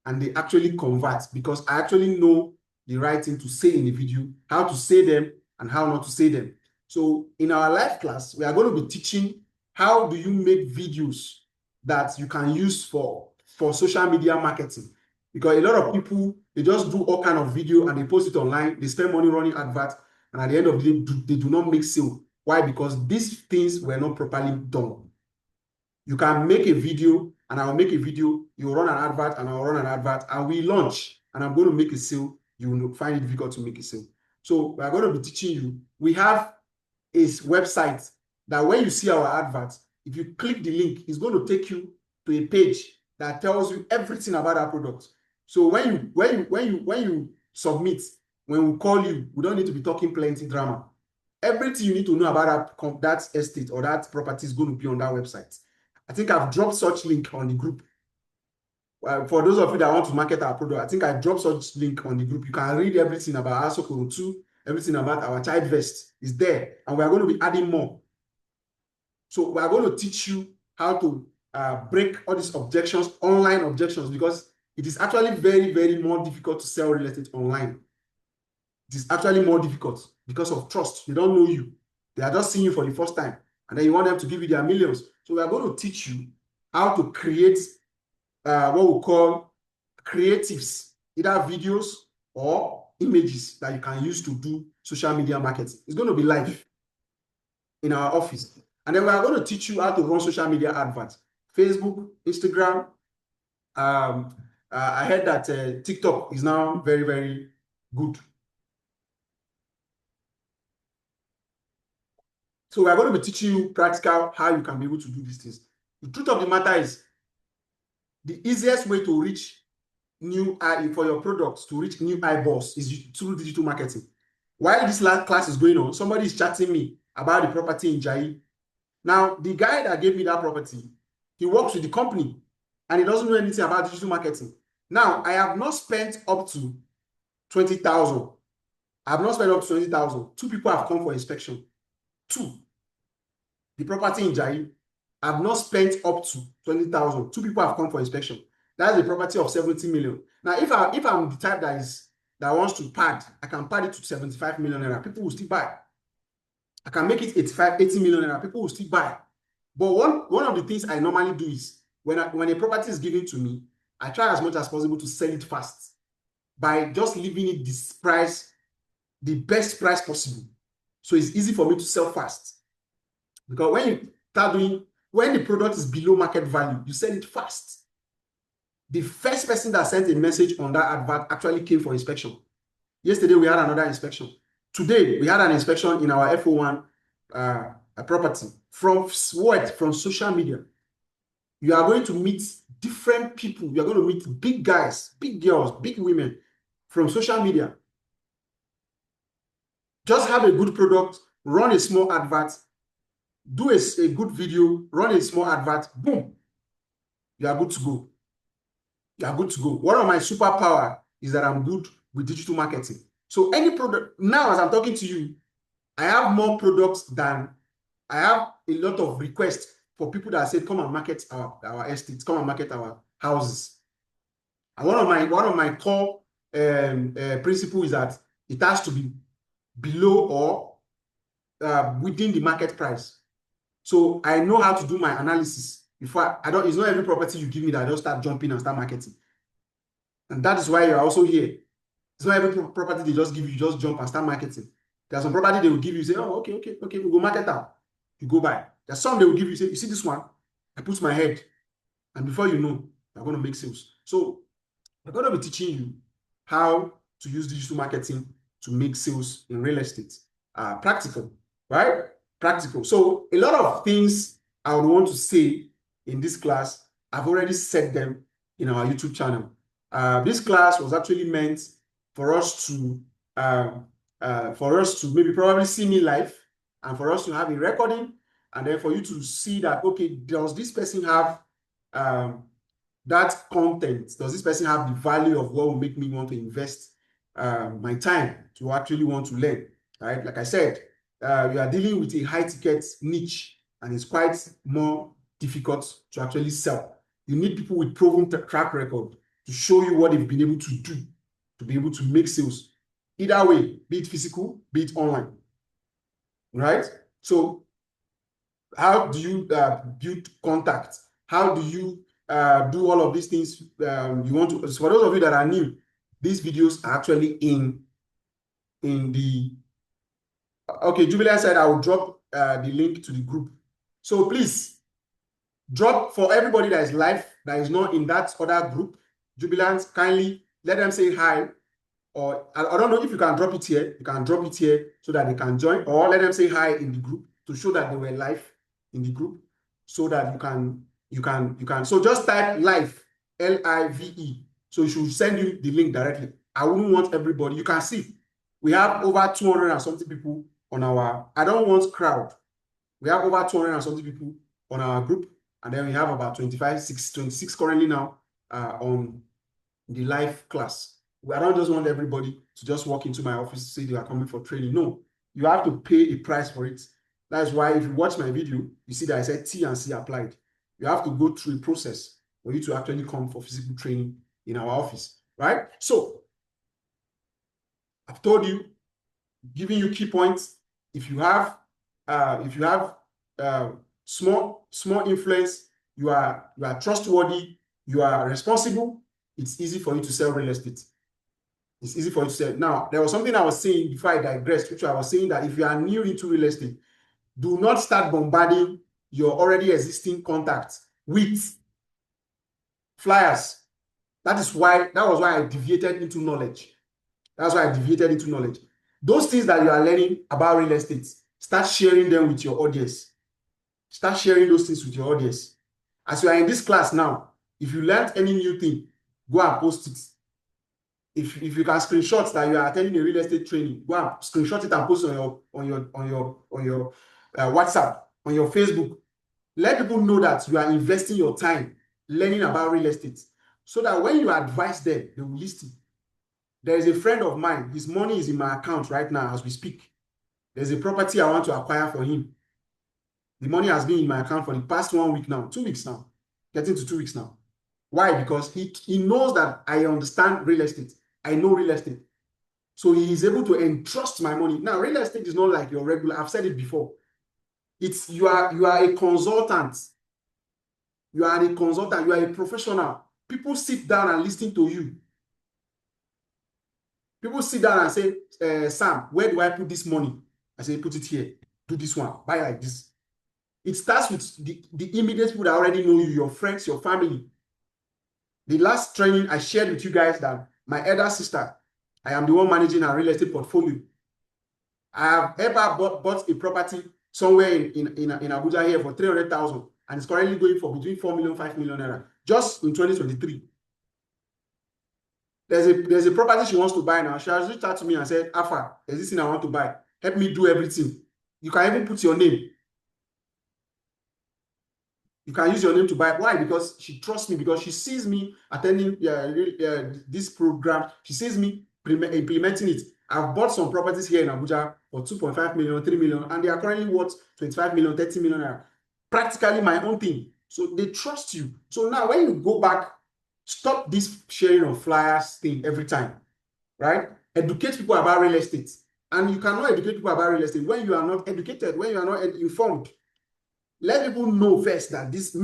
and they actually convert because I actually know the right thing to say in the video, how to say them and how not to say them. So in our live class, we are going to be teaching how do you make videos that you can use for social media marketing. Because a lot of people, they just do all kind of video and they post it online, they spend money running adverts, and at the end of the day, they do not make sale. Why? Because these things were not properly done. You can make a video and I'll make a video, you run an advert and I'll run an advert and we launch and I'm going to make a sale, you will find it difficult to make a sale. So we're going to be teaching you. We have a website that when you see our advert, if you click the link, it's going to take you to a page that tells you everything about our product. So when you submit, when we call you, we don't need to be talking plenty drama. Everything you need to know about that estate or that property is going to be on that website. I think I've dropped such link on the group. For those of you that want to market our product, I think I dropped such link on the group. You can read everything about our Sokoro 2, everything about our child vest is there. And we are going to be adding more. So we are going to teach you how to break all these objections, online objections, because it is actually very, very more difficult to sell real estate online. It is actually more difficult because of trust. They don't know you. They are just seeing you for the first time. And then you want them to give you their millions. So we are going to teach you how to create what we call creatives, either videos or images that you can use to do social media marketing. It's going to be live in our office. And then we are going to teach you how to run social media adverts. Facebook, Instagram. I heard that TikTok is now very, very good. So we are going to be teaching you practical how you can be able to do these things. The truth of the matter is, the easiest way to reach new for your products, to reach new eyeballs is through digital marketing. While this last class is going on, somebody is chatting me about the property in Jai. Now, the guy that gave me that property, he works with the company and he doesn't know anything about digital marketing. Now, I have not spent up to 20,000. I have not spent up to 20,000. 2 people have come for inspection. 2. The property in Jai, I have not spent up to 20,000. 2 people have come for inspection. That's a property of 70 million. Now, if I'm the type that wants to pad, I can pad it to 75 million naira. People will still buy. I can make it 80 million naira. People will still buy. But one of the things I normally do is when a property is given to me, I try as much as possible to sell it fast by just leaving it this price, the best price possible. So it's easy for me to sell fast. Because when the product is below market value, you sell it fast. The first person that sent a message on that advert actually came for inspection. Yesterday, we had another inspection. Today, we had an inspection in our FO1 a property from what? From social media. You are going to meet different people. You are going to meet big guys, big girls, big women from social media. Just have a good product, run a small advert, do a good video, run a small advert, boom, you are good to go. You are good to go. One of my superpower is that I'm good with digital marketing. So any product, now as I'm talking to you, I have more products than I have a lot of requests for people that say, come and market our estates, come and market our houses. And one of my core principle is that it has to be below or within the market price. So I know how to do my analysis before I don't. It's not every property you give me that I just start jumping and start marketing. And that is why you're also here. It's not every property they just give you, just jump and start marketing. There's some property they will give you, say, oh, okay, we'll go market out. You go buy. There's some they will give you, say, you see this one? I put my head. And before you know, you're going to make sales. So I'm going to be teaching you how to use digital marketing to make sales in real estate. Practical, right? Practical. So a lot of things I would want to say in this class, I've already said them in our YouTube channel. This class was actually meant for us to maybe probably see me live, and for us to have a recording, and then for you to see that, okay, does this person have that content? Does this person have the value of what will make me want to invest my time to actually want to learn, right? Like I said, you are dealing with a high ticket niche, and it's quite more difficult to actually sell. You need people with proven track record to show you what they've been able to do to be able to make sales. Either way, be it physical, be it online, right? So how do you build contact? How do you do all of these things you want to? So for those of you that are new, these videos are actually in the okay. Jubilee said I will drop the link to the group. So please drop for everybody that is live, that is not in that other group. Jubilant, kindly let them say hi, or I don't know if you can drop it here. You can drop it here so that they can join, or let them say hi in the group to show that they were live in the group, so that you can. So just type live, LIVE. So it should send you the link directly. I wouldn't want everybody. You can see we have over 200 and something people on our. I don't want crowd. We have over 200 and something people on our group, and then we have about 26 currently now on the live class. I don't just want everybody to just walk into my office to say they are coming for training. No, you have to pay a price for it. That's why if you watch my video, you see that I said T and C applied. You have to go through a process for you to actually come for physical training in our office, right? So I've told you, giving you key points. If you have small influence, you are trustworthy, you are responsible, it's easy for you to sell real estate. It's easy for you to sell. Now, there was something I was saying before I digressed, which I was saying that if you are new into real estate, do not start bombarding your already existing contacts with flyers. That was why I deviated into knowledge. That's why I deviated into knowledge. Those things that you are learning about real estate, start sharing them with your audience. Start sharing those things with your audience. As you are in this class now, if you learned any new thing, go and post it. If you can screenshot that you are attending a real estate training, go and screenshot it and post it on your WhatsApp, on your Facebook. Let people know that you are investing your time learning about real estate, so that when you advise them, they will listen. There is a friend of mine, his money is in my account right now as we speak. There's a property I want to acquire for him. The money has been in my account for the past 1 week now, 2 weeks now, getting to 2 weeks now. Why? Because he knows that I understand real estate. I know real estate. So he is able to entrust my money. Now, real estate is not like your regular, I've said it before. It's you are a consultant. You are a consultant, you are a professional. People sit down and listen to you. People sit down and say, Sam, where do I put this money? I say, put it here. Do this one. Buy like this. It starts with the immediate people that already know you, your friends, your family. The last training I shared with you guys that my elder sister, I am the one managing her real estate portfolio. I have ever bought a property somewhere in Abuja here for 300,000, and it's currently going for between 4 million, 5 million naira just in 2023. There's a property she wants to buy now. She has reached out to me and said, Alpha, there's this thing I want to buy. Help me do everything. You can even put your name. You can use your name to buy. Why? Because she trusts me, because she sees me attending this program. She sees me implementing it. I've bought some properties here in Abuja for 2.5 million, 3 million, and they are currently worth 25 million, 30 million. Practically my own thing. So they trust you. So now when you go back, stop this sharing of flyers thing every time, right? Educate people about real estate. And you cannot educate people about real estate when you are not educated, when you are not informed. Let people know first that this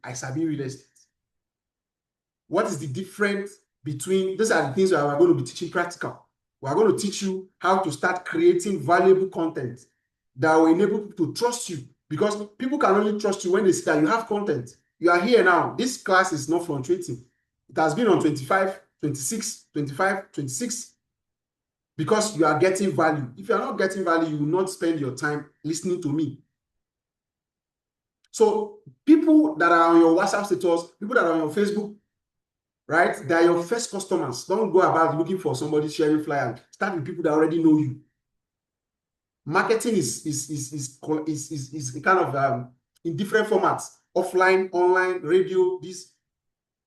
I sabi real estate. What is the difference between, these are the things that we're going to be teaching practical. We're going to teach you how to start creating valuable content that will enable people to trust you, because people can only trust you when they see that you have content. You are here now. This class is not fluctuating. It has been on 25, 26, 25, 26, because you are getting value. If you are not getting value, you will not spend your time listening to me. So people that are on your WhatsApp status, people that are on your Facebook, right? They are your first customers. Don't go about looking for somebody sharing flyers. Start with people that already know you. Marketing is kind of in different formats: offline, online, radio. This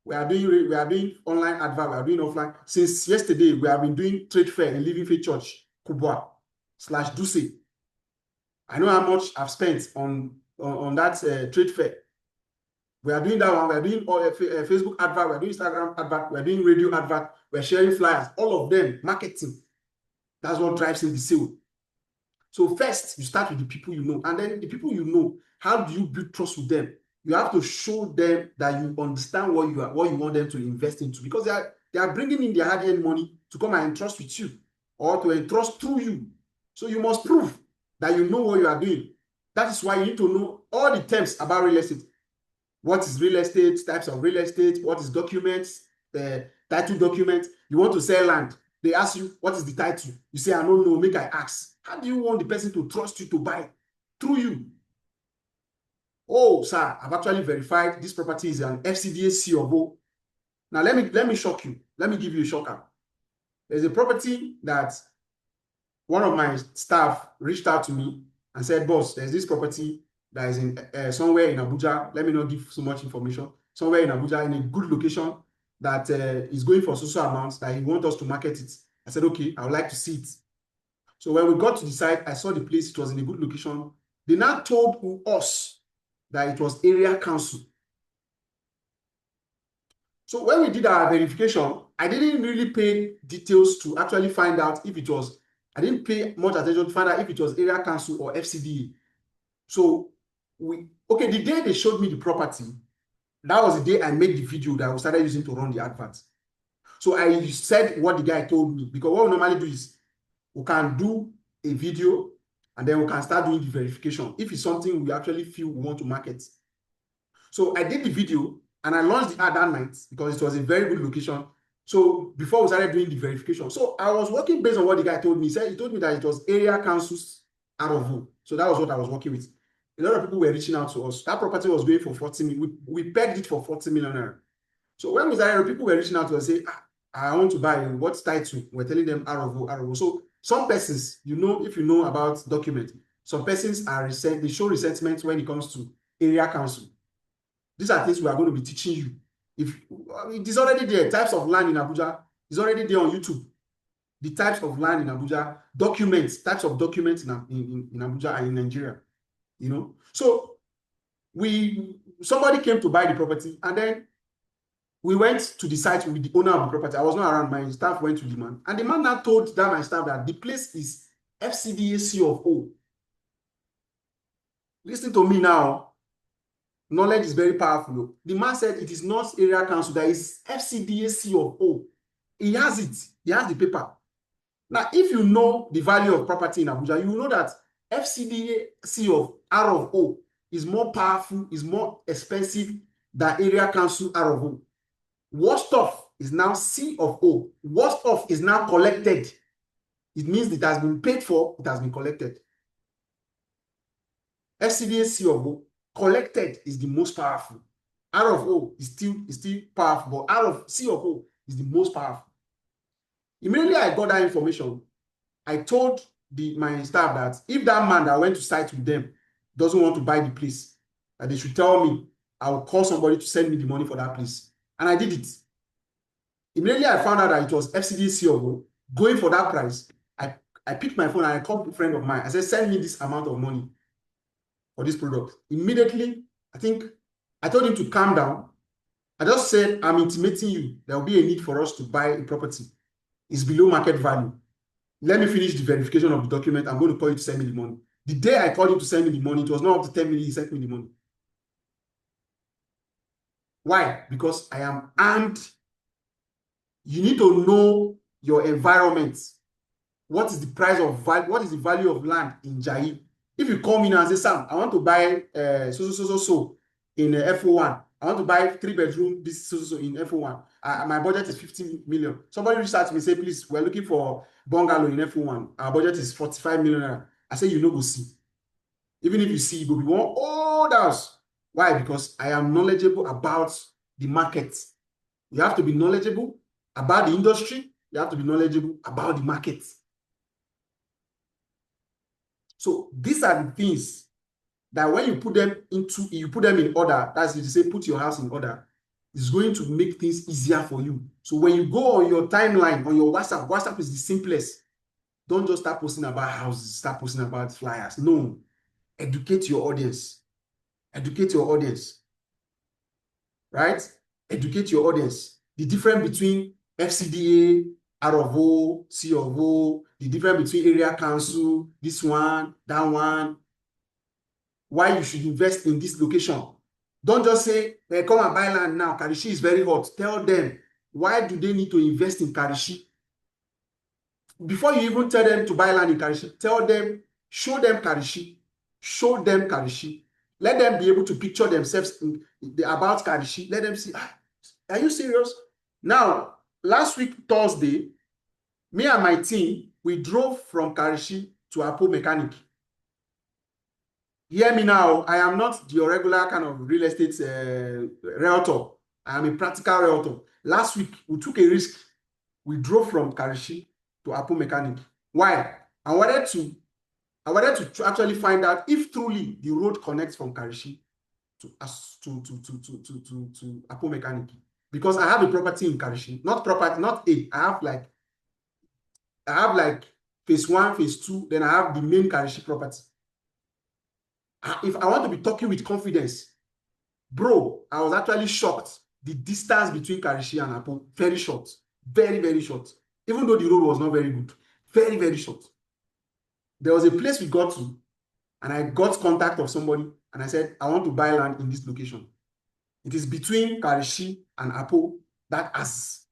we are doing online advert. We are doing offline. Since yesterday, we have been doing trade fair in Living Faith Church, Kubwa/Duse. I know how much I've spent on that trade fair. We are doing that one. We are doing Facebook advert. We are doing Instagram advert. We are doing radio advert. We are sharing flyers. All of them, marketing. That's what drives in the sale. So first, you start with the people you know. And then the people you know, how do you build trust with them? You have to show them that you understand what you want them to invest into, because they are bringing in their hard-earned money to come and entrust with you, or to entrust through you. So you must prove that you know what you are doing. That is why you need to know all the terms about real estate. What is real estate, types of real estate, what is documents, title documents. You want to sell land. They ask you, what is the title? You say, I don't know, make I ask. How do you want the person to trust you to buy? Through you. Oh, sir, I've actually verified this property is an FCDA C of O. Now, let me shock you. Let me give you a shocker. There's a property that one of my staff reached out to me and said, boss, there's this property that is in somewhere in Abuja. Let me not give so much information. Somewhere in Abuja, in a good location, that is going for social amounts, that he wants us to market it. I said, okay, I would like to see it. So when we got to the site, I saw the place. It was in a good location. They now told us that it was area council. So when we did our verification, I didn't really pay details to actually find out if it was, I didn't pay much attention to find out if it was area council or FCDA. So the day they showed me the property, that was the day I made the video that we started using to run the advert. So I said what the guy told me, because what we normally do is we can do a video and then we can start doing the verification if it's something we actually feel we want to market. So I did the video and I launched the ad that night because it was a very good location. So before we started doing the verification, so I was working based on what the guy told me. He told me that it was area councils out of home. So that was what I was working with. A lot of people were reaching out to us. That property was going for 40 million. We pegged it for 40 million. So when we started, people were reaching out to us, say, I want to buy, what title? We're telling them ROV. So some persons, if you know about document, some persons they show resentment when it comes to area council. These are things we are going to be teaching you. It is already there, types of land in Abuja is already there on YouTube. The types of land in Abuja, types of documents in Abuja and in Nigeria. So somebody came to buy the property, and then we went to the site with the owner of the property. I was not around. My staff went to the man, and the man now told my staff that the place is FCDA C of O. Listen to me now. Knowledge is very powerful. The man said it is not area council, that is FCDA C of O. He has it. He has the paper. Now, if you know the value of property in Abuja, you will know that FCDA C of R of O is more powerful, is more expensive than area council R of O. What stuff is now C of O? What stuff is now collected? It means it has been paid for, it has been collected. FCDA C of O, collected is the most powerful. R of O is still powerful, but R of C of O is the most powerful. Immediately I got that information, I told my staff that if that man that went to site with them doesn't want to buy the place, that they should tell me. I will call somebody to send me the money for that place. And I did it. Immediately I found out that it was FCDA C of O going for that price. I picked my phone and I called a friend of mine. I said, send me this amount of money for this product. Immediately, I think I told him to calm down. I just said, I'm intimating you. There will be a need for us to buy a property. It's below market value. Let me finish the verification of the document. I'm going to call you to send me the money. The day I called him to send me the money, it was not up to 10 minutes, he sent me the money. Why? Because I am armed. You need to know your environment. What is the price of value? What is the value of land in Jai? If you come in and say, Sam, I want to buy so in FO1. I want to buy 3-bedroom this so in FO1. My budget is 15 million. Somebody reached out to me and say, please, we're looking for bungalow in FO1. Our budget is 45 million. I say, you know, go see. Even if you see, it will be one old house. Why? Because I am knowledgeable about the market. You have to be knowledgeable about the industry. You have to be knowledgeable about the market. So these are the things that when you put them in order, that's to say, put your house in order, it's going to make things easier for you. So when you go on your timeline, on your WhatsApp is the simplest. Don't just start posting about houses, start posting about flyers. No, educate your audience. Educate your audience, right? Educate your audience. The difference between FCDA, R of O, C of O, the difference between area council, this one, that one, why you should invest in this location. Don't just say, hey, come and buy land now. Karishi is very hot. Tell them, why do they need to invest in Karishi? Before you even tell them to buy land in Karishi, tell them, show them Karishi. Show them Karishi. Let them be able to picture themselves about Karishi. Let them see, are you serious? Now, last week, Thursday, me and my team, we drove from Karishi to Apo Mechanic. Hear me now, I am not your regular kind of real estate realtor. I am a practical realtor. Last week, we took a risk. We drove from Karishi to Apo Mechanic. Why? I wanted to actually find out if truly the road connects from Karishi to Apo Mechanic. Because I have a property in Karishi. Not A. I have like phase 1, phase 2, then I have the main Karishi property. If I want to be talking with confidence, bro, I was actually shocked. The distance between Karishi and Apo, very short. Very, very short. Even though the road was not very good. Very, very short. There was a place we got to, and I got contact of somebody, and I said, I want to buy land in this location. It is between Karishi and Apo, that as.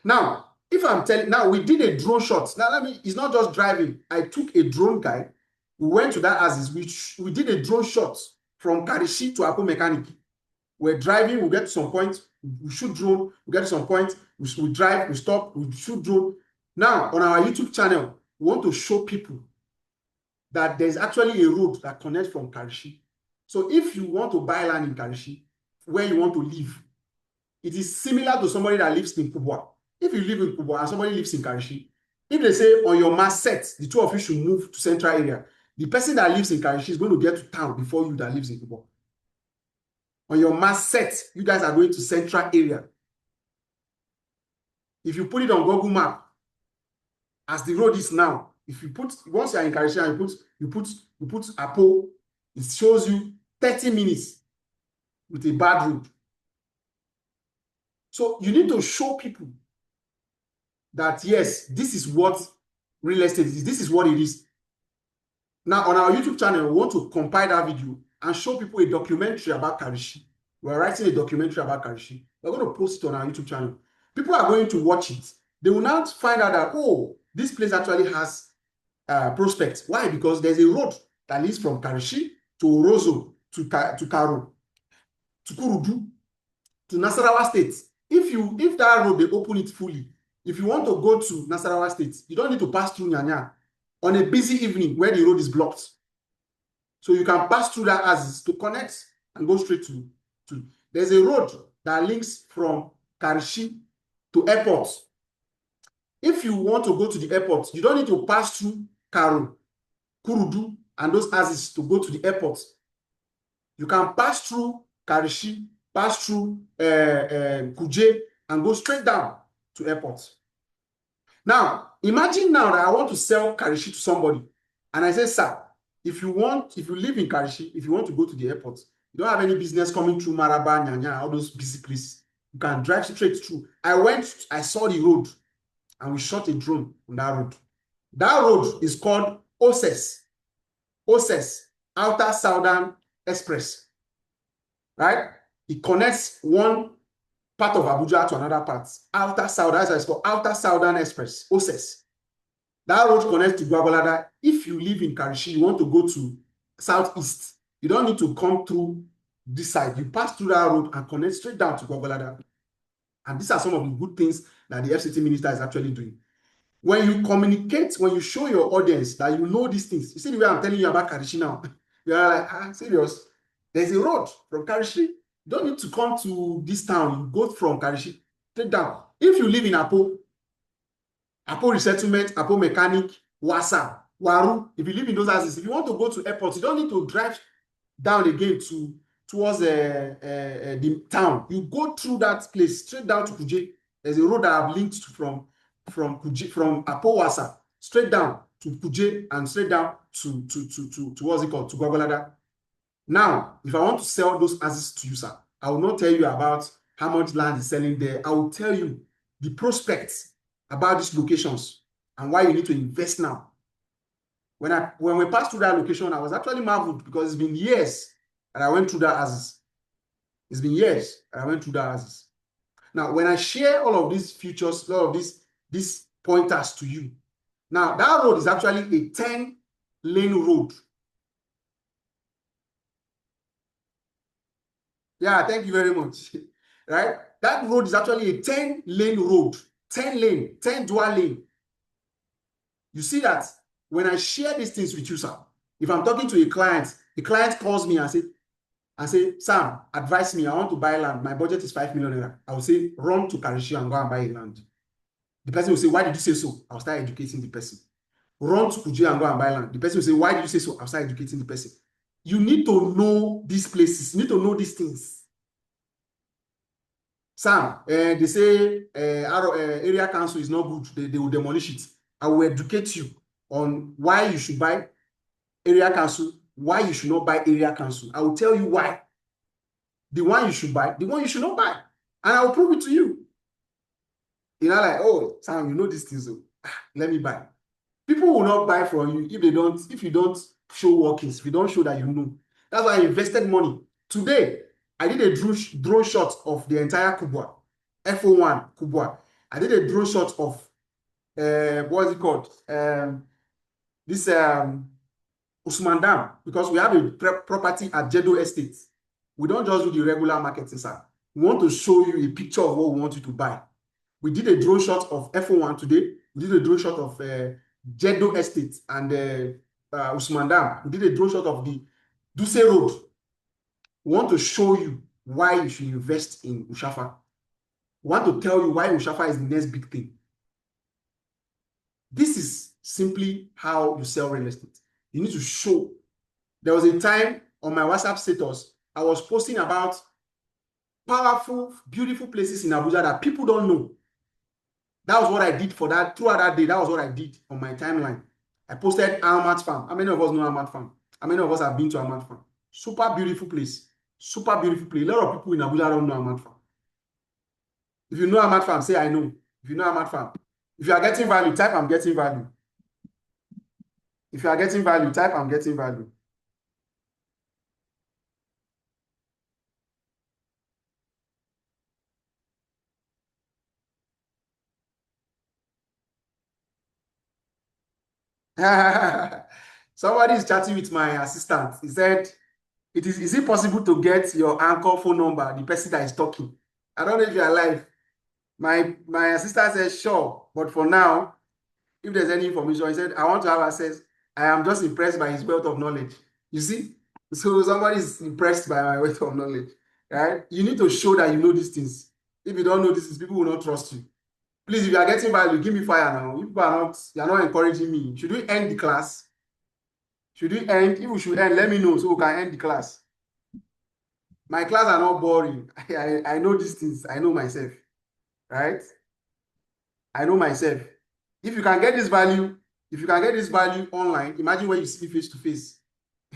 Now, we did a drone shot. Now, it's not just driving. I took a drone guy. We went to that Aziz. We did a drone shot from Karishi to Apo Mechanic. We're driving, we get to some point, we shoot drone, we get to some point, we drive, we stop, we shoot drone. Now, on our YouTube channel, we want to show people that there's actually a road that connects from Karishi. So if you want to buy land in Karishi, where you want to live, it is similar to somebody that lives in Kubwa. If you live in Kubwa and somebody lives in Karishi, if they say on your mass set, the two of you should move to central area, the person that lives in Karishi is going to get to town before you that lives in Kubwa. On your mass set, you guys are going to central area. If you put it on Google Map, as the road is now, if you put, once you're in Karishi and you put Apo, it shows you 30 minutes with a bad road. So you need to show people that, yes, this is what real estate is. This is what it is. Now, on our YouTube channel, we want to compile that video and show people a documentary about Karishi. We're writing a documentary about Karishi. We're going to post it on our YouTube channel. People are going to watch it. They will now find out that, oh, this place actually has prospects. Why? Because there's a road that leads from Karishi to Orozo, to Karo, to Kurudu, to Nasarawa State. If that road, they open it fully, if you want to go to Nasarawa State, you don't need to pass through Nyanya on a busy evening where the road is blocked. So you can pass through that axis to connect and go straight to. There's a road that links from Karishi to airport. If you want to go to the airport, you don't need to pass through Karu, Kurudu, and those axes to go to the airport. You can pass through Karishi, pass through Kuje, and go straight down to airport. Now, imagine now that I want to sell Karishi to somebody, and I say, sir, if you live in Karishi, if you want to go to the airport, you don't have any business coming through Maraba, Nyanya, all those busy places. You can drive straight through. I saw the road, and we shot a drone on that road. That road is called OSES, Outer Southern Express, right? It connects one part of Abuja to another part. Outer Southern, that's called Outer Southern Express, OSES. That road connects to Gwagwalada. If you live in Karishi, you want to go to southeast, you don't need to come through this side. You pass through that road and connect straight down to Gwagwalada. And these are some of the good things that the FCT minister is actually doing. When you communicate, when you show your audience that you know these things, you see the way I'm telling you about Karishi now. You are like, serious? There's a road from Karishi. You don't need to come to this town. You go from Karishi straight down. If you live in Apo Resettlement, Apo Mechanic, Wasa, Waru, if you live in those houses, if you want to go to airport, you don't need to drive down again towards the town. You go through that place straight down to Kuje. There's a road that I've linked from Kuje, from Apo Wasa straight down to Kuje and straight down to what's it called, to Gwagwalada. Now, if I want to sell those houses to you, sir, I will not tell you about how much land is selling there. I will tell you the prospects about these locations and why you need to invest now. When we passed through that location, I was actually marveled because it's been years that I went through that houses. It's been years that I went through that houses. Now, when I share all of these features, all of these pointers to you, now that road is actually a 10-lane road. Yeah, thank you very much. Right? That road is actually a 10-lane road. 10 dual lane. You see that when I share these things with you, sir, if I'm talking to a client, the client calls me and say, Sam, advise me, I want to buy land. My budget is 5 million naira. I will say, run to Karishi and go and buy a land. The person will say, why did you say so? I'll start educating the person. Run to Kuje and go and buy land. The person will say, why did you say so? I'll start educating the person. You need to know these places. You need to know these things. Sam, they say our area council is not good. They will demolish it. I will educate you on why you should buy area council, why you should not buy area council. I will tell you why. The one you should buy, the one you should not buy. And I will prove it to you. You know, like, oh, Sam, you know these things. So, let me buy. People will not buy from you if you don't show workings, if you don't show that you know. That's why I invested money. Today, I did a drone shot of the entire Kubwa, FO1 Kubwa. I did a drone shot of what is it called? This Usman Dam, because we have a property at Jedo Estate. We don't just do the regular marketing, sir. We want to show you a picture of what we want you to buy. We did a drone shot of FO1 today. We did a drone shot of Jedo Estate and Usman Dam. We did a drone shot of the Duse Road. We want to show you why you should invest in Ushafa. We want to tell you why Ushafa is the next big thing. This is simply how you sell real estate. You need to show. There was a time on my WhatsApp status, I was posting about powerful, beautiful places in Abuja that people don't know. That was what I did for that. Throughout that day, that was what I did on my timeline. I posted Ahmad Farm. How many of us know Ahmad Farm? How many of us have been to Ahmad Farm? Super beautiful place. Super beautiful place. A lot of people in Abuja don't know Ahmad Farm. If you know Ahmad Farm, say I know. If you know Ahmad Farm. If you are getting value, type I'm getting value. If you are getting value, type I'm getting value. Somebody is chatting with my assistant. He said, is it possible to get your anchor phone number, the person that is talking? I don't know if you're alive. My assistant said, sure. But for now, if there's any information, he said, I want to have access. I am just impressed by his wealth of knowledge. You see? So somebody is impressed by my weight of knowledge, right? You need to show that you know these things. If you don't know these things, people will not trust you. Please, if you are getting value, give me fire now. If people are not, you are not encouraging me. Should we end the class? Should we end? If we should end, let me know so we can end the class. My class are not boring. I know these things. I know myself, right? I know myself. If you can get this value, if you can get this value online, imagine when you see me face to face.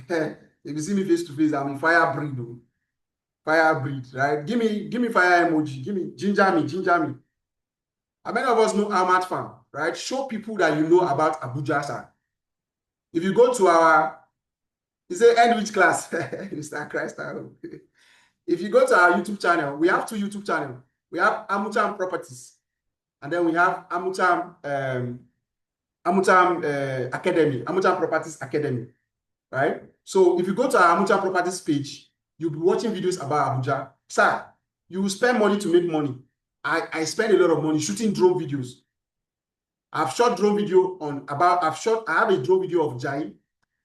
If you see me face to face, I'm in fire breed, though. Fire breed, right? Give me fire emoji. Give me ginger me, ginger me. How many of us know Ahmad Farm, right? Show people that you know about Abuja, sir. If you go to our, you say end which class? Mr. Christ. If you go to our YouTube channel, we have two YouTube channels. We have Amucham Properties, and then we have Amucham Academy, Amucham Properties Academy, right? So if you go to our Amucham Properties page, you'll be watching videos about Abuja. Sir, you will spend money to make money. I spend a lot of money shooting drone videos. I've shot drone video I have a drone video of Jai.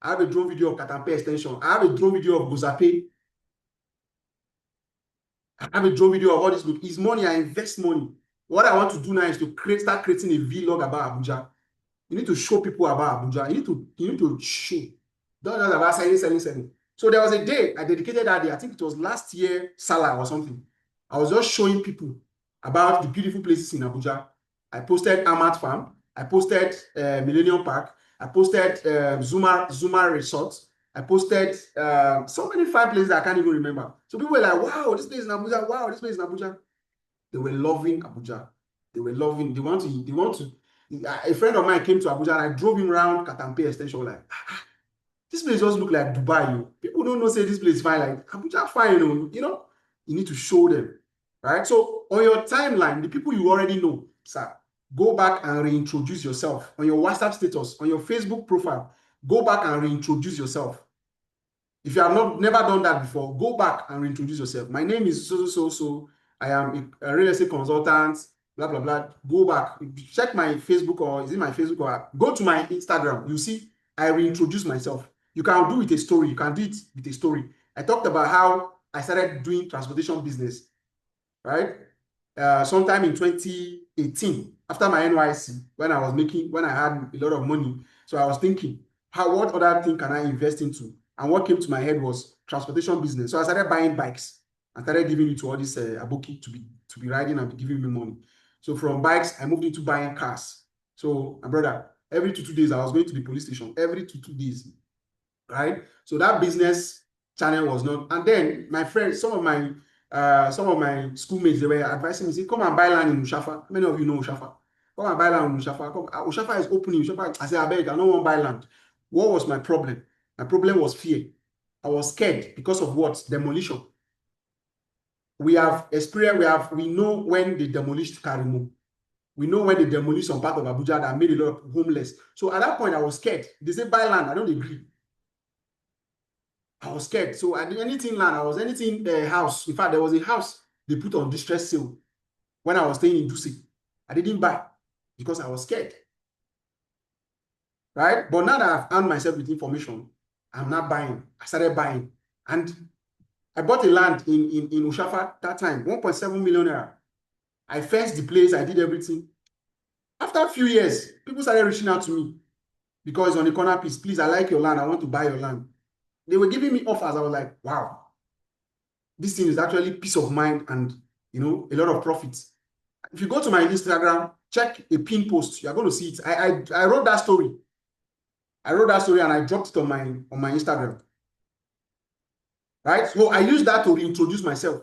I have a drone video of Katampe extension. I have a drone video of Gozape. I have a drone video of all this. Look, it's money. I invest money. What I want to do now is to start creating a vlog about Abuja. You need to show people about Abuja. You need to show. Don't just about selling. So there was a day I dedicated that day. I think it was last year, Salah or something. I was just showing people about the beautiful places in Abuja. I posted Ahmad Farm. I posted Millennium Park. I posted Zuma Resort. I posted so many fine places I can't even remember. So people were like, wow, this place is in Abuja. Wow, this place is in Abuja. They were loving Abuja. They were loving, they want to. A friend of mine came to Abuja and I drove him around Katampe extension like, this place just look like Dubai. You. People don't know say this place is fine. Like Abuja fine, you need to show them. Right? So on your timeline, the people you already know, sir, go back and reintroduce yourself. On your WhatsApp status, on your Facebook profile, go back and reintroduce yourself. If you have never done that before, go back and reintroduce yourself. My name is so. I am a real estate consultant, blah, blah, blah. Go back. Check my Facebook or is it my Facebook or go to my Instagram. You see, I reintroduce myself. You can do it with a story. You can do it with a story. I talked about how I started doing transportation business, right? Sometime in 2018, after my NYC, when I had a lot of money. So I was thinking, what other thing can I invest into? And what came to my head was transportation business. So I started buying bikes and started giving it to all these aboki to be riding and be giving me money. So from bikes, I moved into buying cars. So my brother, every two days, I was going to the police station. Every two days, right? So that business channel was not. And then my friends, some of my schoolmates, they were advising me, say, come and buy land in Ushafa. Many of you know Ushafa. Come and buy land in Ushafa. Ushafa is opening. Ushafa. I said, I beg, I don't want to buy land. What was my problem? My problem was fear. I was scared because of what? Demolition. We have experience, we know when they demolished Karimu. We know when they demolished some part of Abuja that made a lot of homeless. So at that point, I was scared. They say buy land. I don't agree. I was scared. So I did anything land. I was anything house. In fact, there was a house they put on distress sale when I was staying in Dusi. I didn't buy because I was scared. Right? But now that I've armed myself with information, I'm not buying. I started buying. And I bought a land in Ushafa that time, 1.7 million naira. I fenced the place, I did everything. After a few years, people started reaching out to me because it's on the corner piece. Please, I like your land. I want to buy your land. They were giving me offers. I was like, wow, this thing is actually peace of mind and a lot of profits. If you go to my Instagram, check a pin post, you're going to see it. I wrote that story. I wrote that story and I dropped it on my Instagram. Right? So I used that to reintroduce myself.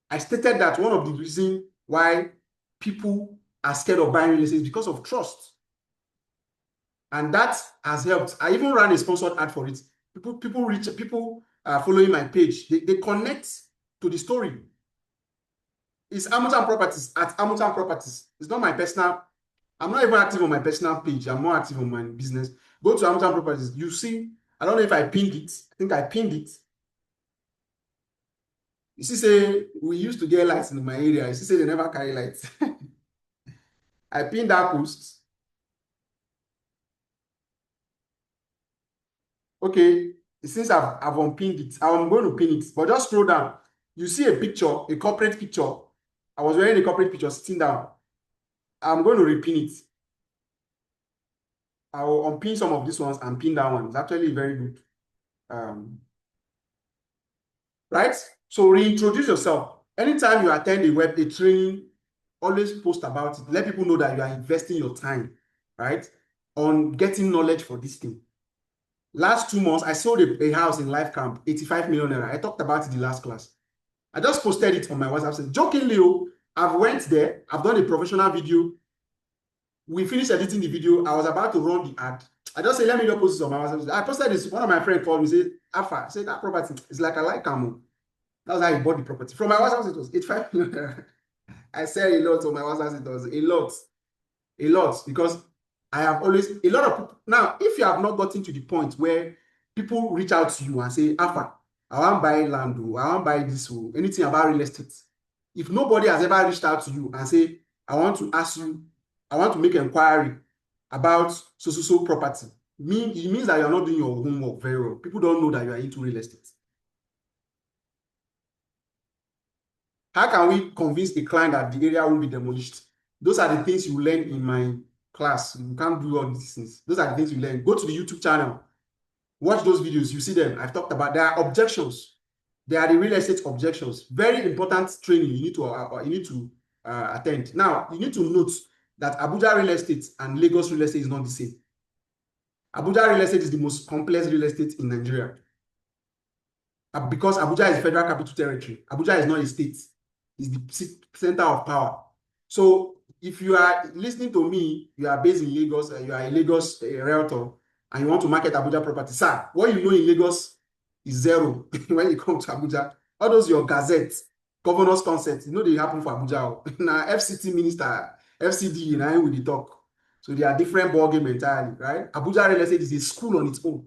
I stated that one of the reasons why people are scared of buying real estate is because of trust. And that has helped. I even ran a sponsored ad for it. People following my page. They connect to the story. It's Amutan Properties at Amutan Properties. It's not my personal. I'm not even active on my personal page. I'm more active on my business. Go to Amutan Properties. You see, I don't know if I pinned it. I think I pinned it. You see, say we used to get lights in my area. You see, say they never carry lights. I pinned that post. Okay, since I've unpinned it, I'm going to pin it, but just scroll down. You see a picture, a corporate picture. I was wearing a corporate picture sitting down. I'm going to repin it. I will unpin some of these ones and pin that one. It's actually very good. Right? So reintroduce yourself. Anytime you attend a training, always post about it. Let people know that you are investing your time, right, on getting knowledge for this thing. Last 2 months, I sold a house in Life Camp, 85 million naira. I talked about it in the last class. I just posted it on my WhatsApp. Said, jokingly, I've went there. I've done a professional video. We finished editing the video. I was about to run the ad. I just said, let me just post this on my WhatsApp. I posted this. One of my friends called me, said, Alpha, said that property is like I like Camo. That's how he bought the property. From my WhatsApp, it was 85 million. I said a lot on my WhatsApp, it was a lot, because I have always, a lot of people. Now, if you have not gotten to the point where people reach out to you and say, Alpha, I want to buy land, I want to buy this, anything about real estate. If nobody has ever reached out to you and say, I want to ask you, I want to make an inquiry about so property, it means that you're not doing your homework very well. People don't know that you are into real estate. How can we convince a client that the area won't be demolished? Those are the things you learn in my class. You can't do all these things. Those are the things you learn. Go to the YouTube channel. Watch those videos. You see them. I've talked about. There are objections. There are the real estate objections. Very important training you need to attend. Now, you need to note that Abuja real estate and Lagos real estate is not the same. Abuja real estate is the most complex real estate in Nigeria. Because Abuja is Federal Capital Territory. Abuja is not a state. It's the center of power. So if you are listening to me, you are based in Lagos, you are a Lagos realtor, and you want to market Abuja property, sir, what you know in Lagos is zero when you come to Abuja. All those your gazettes, governor's consent, they happen for Abuja. Now, FCT minister, FCD, and we talk. So they are different ballgame entirely, right? Abuja real estate is a school on its own.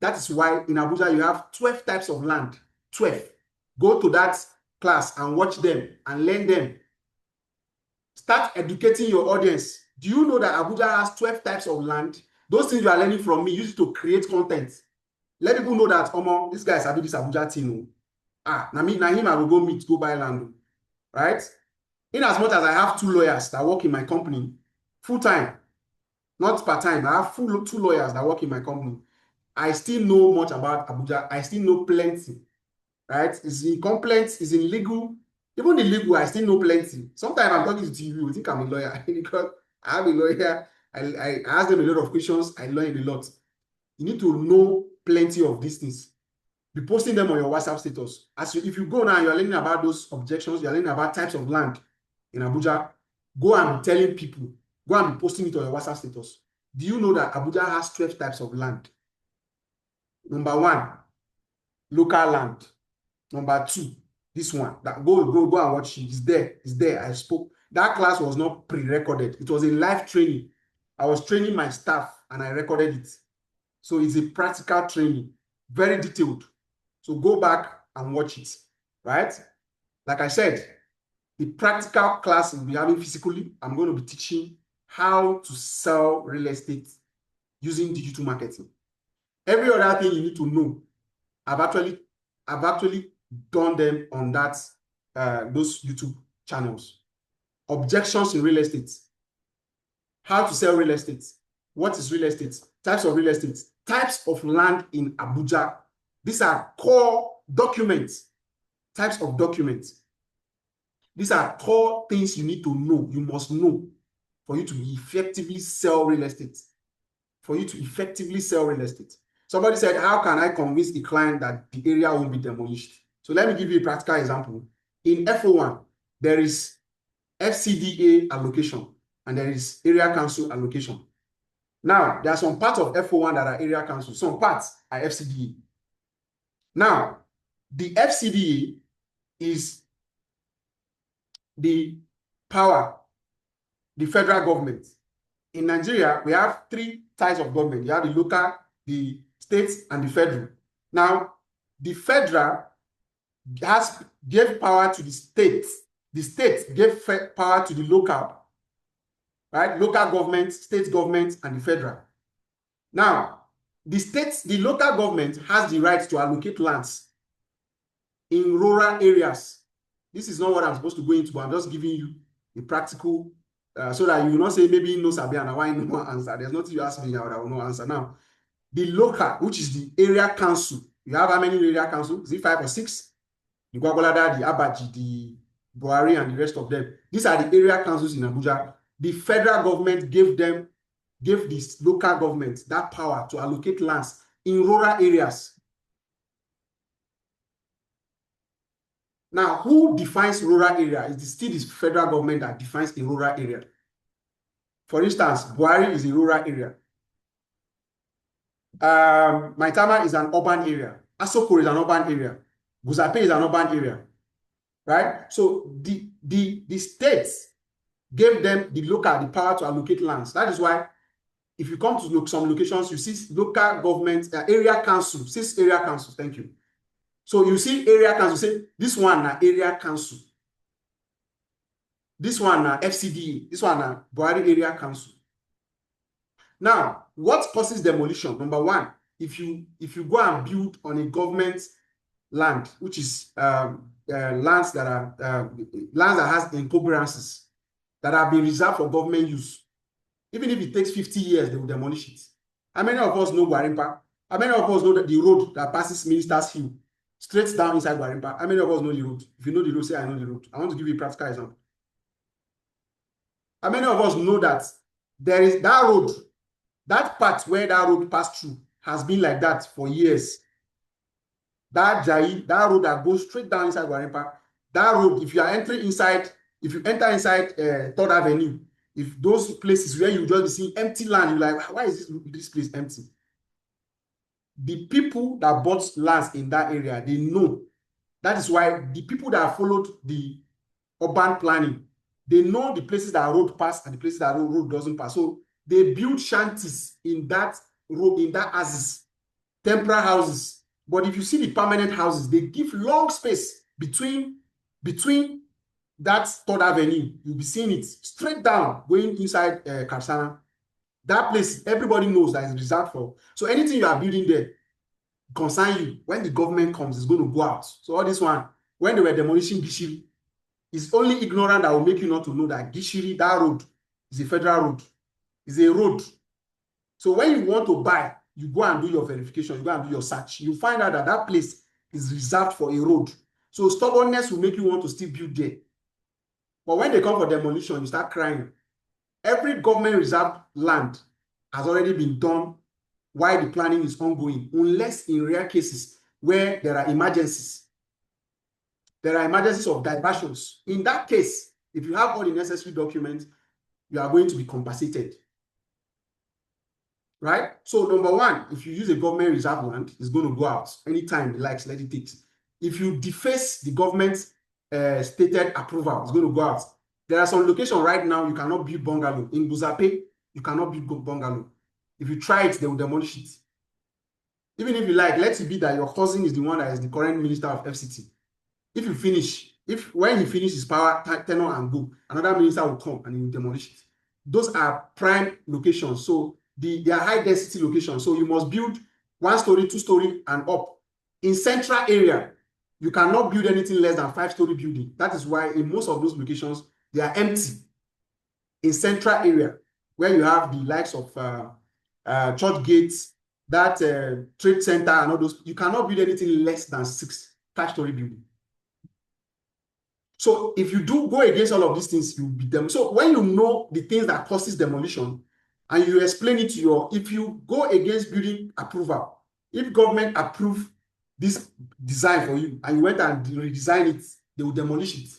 That is why in Abuja you have 12 types of land. 12. Go to that class and watch them and learn them. Start educating your audience. Do you know that Abuja has 12 types of land? Those things you are learning from me, use it to create content. Let people know that, this guy is this Abuja thing. Now him I will go meet, go buy land. Right? In as much as I have 2 lawyers that work in my company, full-time, not part-time, I have 2 lawyers that work in my company. I still know much about Abuja. I still know plenty, right? It's in complaints, it's in legal. Even the legal, I still know plenty. Sometimes I'm talking to you, you think I'm a lawyer because I have a lawyer. I ask them a lot of questions. I learn a lot. You need to know plenty of these things. Be posting them on your WhatsApp status. If you go now, you're learning about those objections. You're learning about types of land in Abuja. Go and be telling people. Go and be posting it on your WhatsApp status. Do you know that Abuja has 12 types of land? Number 1, local land. Number 2, this one. That go and watch it. It's there. I spoke. That class was not pre-recorded. It was a live training. I was training my staff and I recorded it. So it's a practical training, very detailed. So go back and watch it, right? Like I said, the practical class we'll be having physically, I'm going to be teaching how to sell real estate using digital marketing. Every other thing you need to know, I've actually done them on those YouTube channels. Objections in real estate, how to sell real estate, what is real estate, types of real estate, types of land in Abuja. These are core documents, types of documents. These are core things you need to know, you must know for you to effectively sell real estate. Somebody said, how can I convince the client that the area won't be demolished? So let me give you a practical example. In FO1, there is FCDA allocation and there is area council allocation. Now, there are some parts of FO1 that are area council. Some parts are FCDA. Now, the FCDA is the power, the federal government. In Nigeria, we have 3 types of government. You have the local, the state, and the federal. Now, the federal gave power to the state. The state gave power to the local, right? Local government, state government, and the federal. Now, the states, the local government has the right to allocate lands in rural areas. This is not what I'm supposed to go into, but I'm just giving you a practical, so that you will not say maybe no Sabi and why no answer. There's nothing you ask me now that I will not answer. Now, the local, which is the area council. You have how many area council? Is it 5 or 6? The Gwagwalada, the Abaji, the Buhari, and the rest of them. These are the area councils in Abuja. The federal government gave this local government that power to allocate lands in rural areas. Now, who defines rural area? It is still the federal government that defines a rural area. For instance, Buhari is a rural area. Maitama is an urban area. Asoko is an urban area. Guzape is an urban area. Right? So the states gave them the power to allocate lands. That is why if you come to some locations, you see local government, area council, 6 area councils. Thank you. So you see area council, say this one na area council. This one na FCDA. This one na Buhari area council. Now, what causes demolition? Number one, if you go and build on a government land, which is lands that has encumbrances that have been reserved for government use. Even if it takes 50 years, they will demolish it. How many of us know Gwarimpa? How many of us know that the road that passes Minister's Hill straight down inside Gwarimpa? How many of us know the road? If you know the road, say I know the road. I want to give you a practical example. How many of us know that there is that road, that part where that road passed through has been like that for years? That road that goes straight down inside Gwarimpa, that road, if you enter inside 3rd Avenue, if those places where you just be seeing empty land, you're like, why is this place empty? The people that bought lands in that area, they know. That is why the people that followed the urban planning, they know the places that road pass and the places that road doesn't pass. So they build shanties in that road, in that houses, temporary houses. But if you see the permanent houses, they give long space between that 3rd Avenue. You'll be seeing it straight down, going inside Karsana. That place, everybody knows that is reserved for. So anything you are building there concern you. When the government comes, it's going to go out. So all this one, when they were demolishing Gishiri, it's only ignorant that will make you not to know that Gishiri, that road, is a federal road. It's a road. So when you want to buy, you go and do your verification, you go and do your search. You find out that that place is reserved for a road. So stubbornness will make you want to still build there. But when they come for demolition, you start crying. Every government reserved land has already been done while the planning is ongoing, unless in rare cases where there are emergencies. There are emergencies of diversions. In that case, if you have all the necessary documents, you are going to be compensated. Right? So number one, if you use a government reserve land, it's going to go out anytime it likes, let it take. If you deface the government's stated approval, it's going to go out. There are some locations right now you cannot build bungalow. In Buzape, you cannot build bungalow. If you try it, they will demolish it. Even if you like, let's be that your cousin is the one that is the current minister of FCT. If you finish, when he finishes his power tenure and go, another minister will come and he will demolish it. Those are prime locations. So they are high density locations. So you must build 1 story, 2 story, and up. In central area, you cannot build anything less than 5-story building. That is why in most of those locations, they are empty. In central area, where you have the likes of church gates, that trade center, and all those, you cannot build anything less than 5-story building. So if you do go against all of these things, you beat them. So when you know the things that causes demolition, and you explain it to if you go against building approval, if government approve this design for you and you went and redesign it, they will demolish it.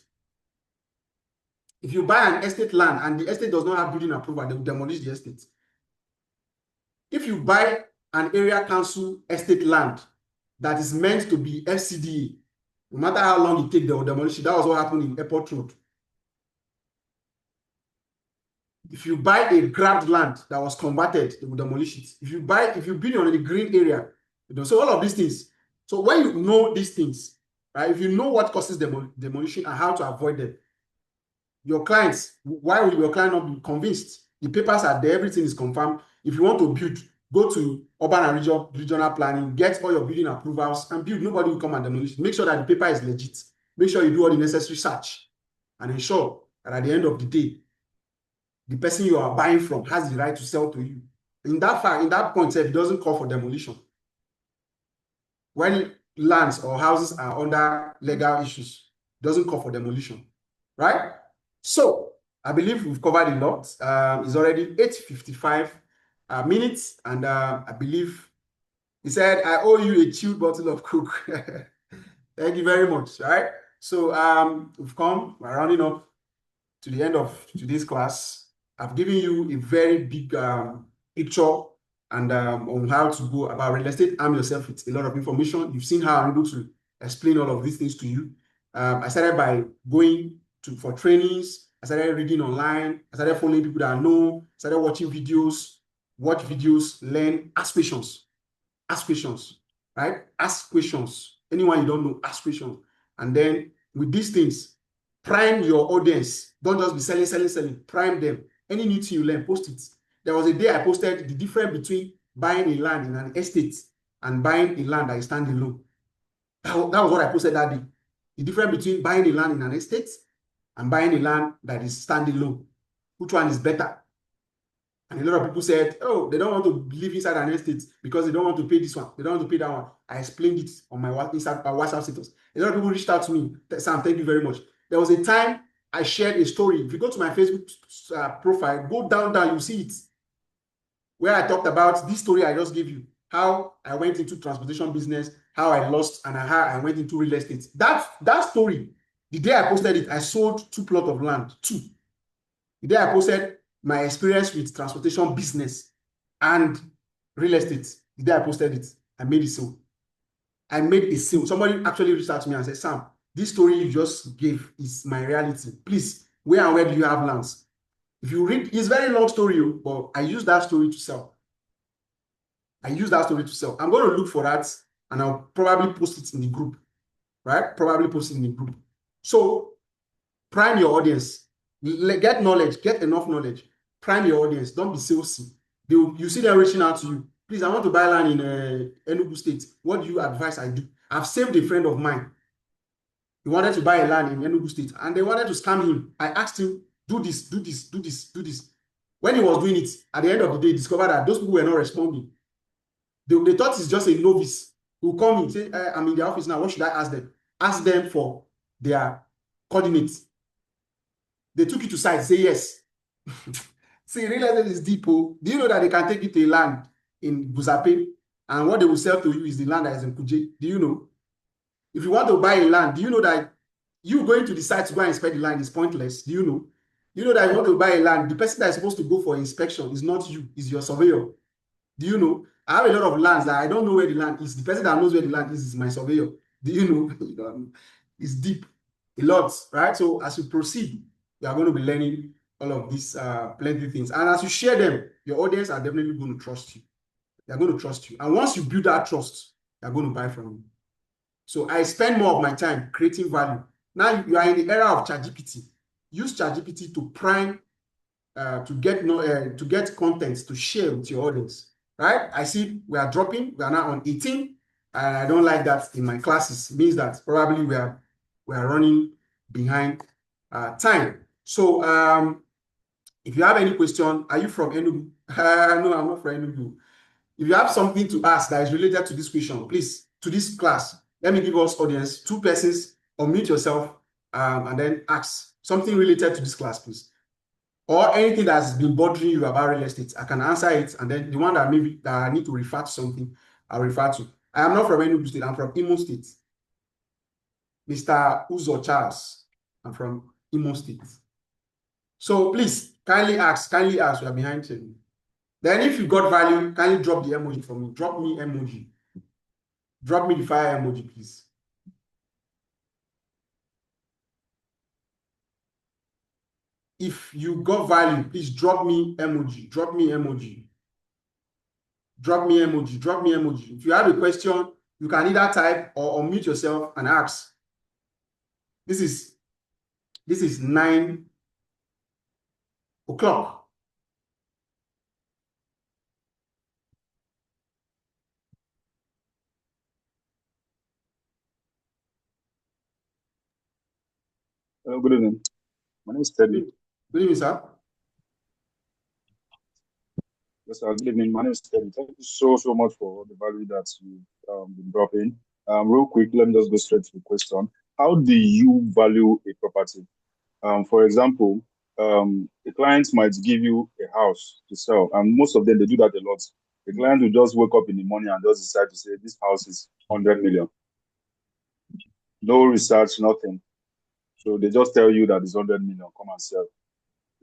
If you buy an estate land and the estate does not have building approval, they will demolish the estate. If you buy an area council estate land that is meant to be FCDA, no matter how long it takes, they will demolish it. That was what happened in Airport Road. If you buy a grabbed land that was converted, they will demolish it. If you build on the green area, so all of these things. So when you know these things, right? If you know what causes demolition and how to avoid them, your clients, why will your client not be convinced? The papers are there, everything is confirmed. If you want to build, Go to urban and regional planning, get all your building approvals, and build. Nobody will come and demolish. Make sure that the paper is legit. Make sure you do all the necessary search, and ensure that at the end of the day, the person you are buying from has the right to sell to you. In that point, it doesn't call for demolition. When lands or houses are under legal issues, it doesn't call for demolition, right? So I believe we've covered a lot. It's already 8:55 minutes, and I believe he said, I owe you a chilled bottle of Coke. Thank you very much. All right. So we're rounding up to the end of today's class. I've given you a very big picture and on how to go about real estate. Arm yourself with a lot of information. You've seen how I'm able to explain all of these things to you. I started by going for trainings. I started reading online. I started following people that I know. I started watching videos, watch videos, learn, ask questions. Ask questions, right? Ask questions. Anyone you don't know, ask questions. And then with these things, prime your audience. Don't just be selling. Prime them. Any new thing you learn, post it. There was a day I posted the difference between buying a land in an estate and buying a land that is standing alone. That was what I posted that day. The difference between buying a land in an estate and buying a land that is standing alone. Which one is better? And a lot of people said, oh, they don't want to live inside an estate because they don't want to pay this one. They don't want to pay that one. I explained it on my WhatsApp status. A lot of people reached out to me. Sam, thank you very much. There was a time I shared a story. If you go to my Facebook profile, go down, you see it. Where I talked about this story I just gave you. How I went into transportation business, how I lost, and how I went into real estate. That story, the day I posted it, I sold 2 plots of land. 2. The day I posted my experience with transportation business and real estate, the day I posted it, I made a sale. I made a sale. Somebody actually reached out to me and said, Sam, this story you just gave is my reality. Please, where and where do you have lands? If you read, it's a very long story, but I use that story to sell. I'm going to look for that and I'll probably post it in the group, right? Probably post it in the group. So prime your audience. Get knowledge, get enough knowledge. Prime your audience. Don't be salesy. You see them reaching out to you. Please, I want to buy land in Enugu State. What do you advise I do? I've saved a friend of mine. He wanted to buy a land in Enugu State and they wanted to scam him. I asked him, do this. When he was doing it, at the end of the day, he discovered that those people were not responding. They thought he's just a novice who come in, say, I'm in the office now. What should I ask them? Ask them for their coordinates. They took you to site, say yes. See, real estate is deep. Oh. Do you know that they can take you to a land in Buzape and what they will sell to you is the land that is in Kuje? Do you know? If you want to buy a land, do you know that you going to the site to go and inspect the land is pointless? Do you know? You know that you want to buy a land, the person that is supposed to go for inspection is not you, is your surveyor. Do you know? I have a lot of lands that I don't know where the land is. The person that knows where the land is my surveyor. Do you know? It's deep, a lot, right? So as you proceed, you are going to be learning all of these plenty things. And as you share them, your audience are definitely going to trust you. They're going to trust you. And once you build that trust, they're going to buy from you. So I spend more of my time creating value. Now you are in the era of ChatGPT. Use ChatGPT to prime, to get content to share with your audience. Right? I see we are dropping. We are now on 18. And I don't like that in my classes. It means that probably we are running behind time. So if you have any question, are you from Enugu? No, I'm not from Enugu. If you have something to ask that is related to this question, please, to this class, let me give us audience 2 persons, unmute yourself, and then ask something related to this class, please. Or anything that's been bothering you about real estate, I can answer it, and then the one that maybe that I need to refer to something, I'll refer to. I am not from Enugu State, I'm from Imo State. Mr. Uzo Charles, I'm from Imo State. So please, kindly ask, we are behind you. Then if you got value, kindly drop the emoji for me. Drop me emoji. Drop me the fire emoji, please. If you got value, please drop me emoji. Drop me emoji. Drop me emoji. Drop me emoji. If you have a question, you can either type or unmute yourself and ask. This is 9 o'clock. Hello, good evening. My name is Teddy. Good evening, sir. Yes, sir. Good evening. My name is Teddy. Thank you so much for the value that you've been dropping. Real quick, let me just go straight to the question. How do you value a property? For example, the clients might give you a house to sell, and most of them they do that a lot. The client will just wake up in the morning and just decide to say this house is 100 million. No research, nothing. So they just tell you that it's 100 million, come and sell.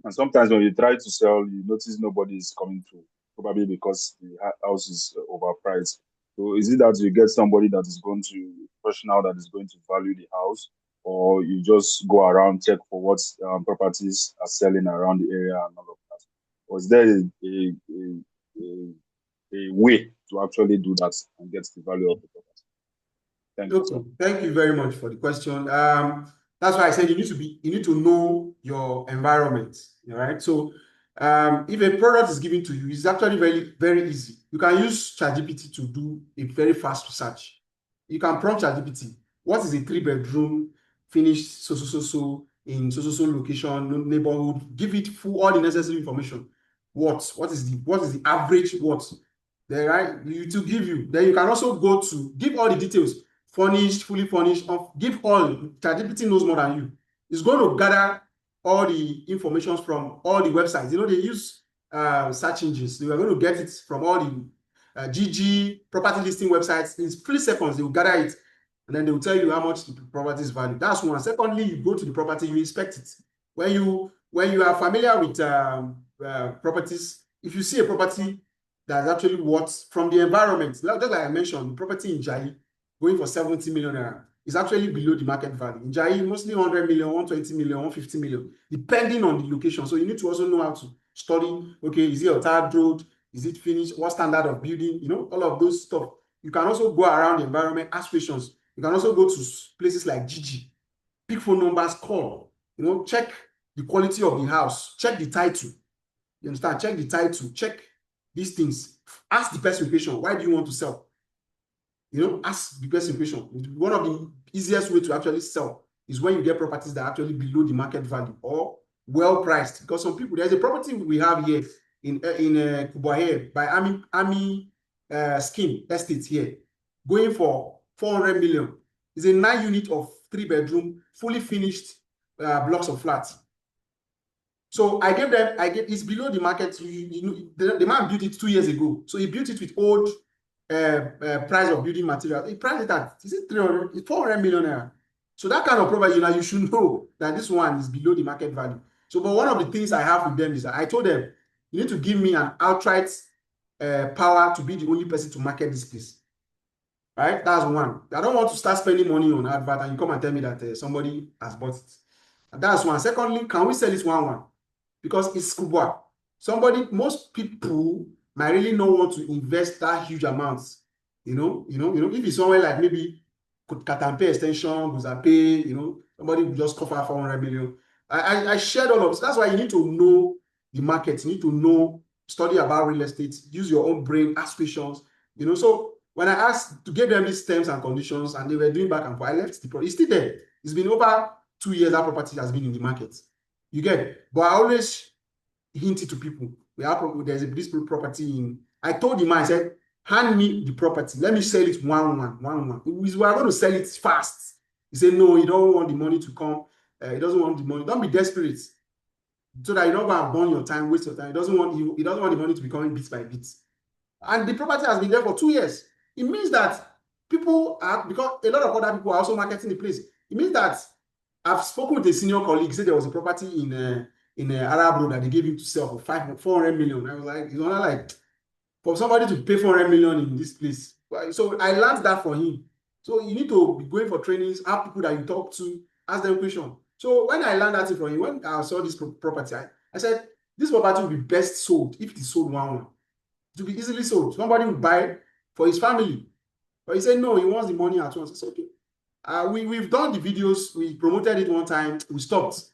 And sometimes when you try to sell, you notice nobody is coming through, probably because the house is overpriced. So is it that you get somebody that is going to, professional that is going to value the house, or you just go around, check for what properties are selling around the area and all of that? Or is there a way to actually do that and get the value of the property? Thank you, sir. Okay, thank you very much for the question. That's why I said you need to know your environment, all right? So, if a product is given to you, it's actually very easy. You can use ChatGPT to do a very fast research. You can prompt ChatGPT, what is a 3-bedroom finished so in so location, neighborhood? Give it all the necessary information. What is the average what? Then right, you to give you. Then you can also go to give all the details. Furnished, fully furnished, give all. ChatGPT knows more than you. It's going to gather all the information from all the websites. You know, they use search engines. They are going to get it from all the GG property listing websites. In 3 seconds, they will gather it. And then they will tell you how much the property is valued. That's one. Secondly, you go to the property, you inspect it. When you are familiar with properties, if you see a property that's actually worth from the environment, just like I mentioned, the property in Jai, going for 70 million naira is actually below the market value. In Jai, mostly 100 million, 120 million, 150 million, depending on the location. So you need to also know how to study, okay, is it a tiled road? Is it finished? What standard of building? You know, all of those stuff. You can also go around the environment, ask questions. You can also go to places like Gigi, pick phone numbers, call, you know, check the quality of the house, check the title. You understand? Check the title, check these things. Ask the person question, why do you want to sell? You know, ask the person question. One of the easiest way to actually sell is when you get properties that are actually below the market value or well priced. Because some people, there's a property we have here in Kubwa here by Army Scheme Estate here, going for 400 million. It's a 9 unit of 3-bedroom, fully finished blocks of flats. So it's below the market. The man built it 2 years ago. So he built it with old price of building material. He priced it at, is it 300, it's 400 million naira. So that kind of property, you should know that this one is below the market value. So, but one of the things I have with them is that I told them, you need to give me an outright power to be the only person to market this place. Right? That's one. I don't want to start spending money on advert and you come and tell me that somebody has bought it. And that's one. Secondly, can we sell it 1-1? Because it's Kubwa. Most people might really not want to invest that huge amounts. If it's somewhere like maybe Katampe extension, Buzape, somebody will just cover 400 million. I shared all of this. That's why you need to know the market. You need to know, study about real estate, use your own brain, ask questions. So when I asked to give them these terms and conditions, and they were doing back and forth, I left the product. It's still there. It's been over 2 years that property has been in the market. You get it? But I always hint it to people. There's this property in. I told the man, I said, hand me the property. Let me sell it 1-1. We are going to sell it fast. He said, no, he don't want the money to come. He doesn't want the money. Don't be desperate. So that you don't go and burn your time, waste your time. He doesn't want the money to be coming bit by bit. And the property has been there for 2 years. It means that people are, because a lot of other people are also marketing the place. It means that I've spoken with a senior colleague, said there was a property in Arab Road that they gave him to sell for 400 million. I was like, it's not like for somebody to pay 400 million in this place. So I learned that for him. So you need to be going for trainings, have people that you talk to, ask them questions. So when I learned that from him, when I saw this property, I said, this property will be best sold if it is sold 1-1. It will be easily sold. Somebody will buy for his family. But he said, no, he wants the money at once. I said, okay. We've done the videos. We promoted it one time. We stopped.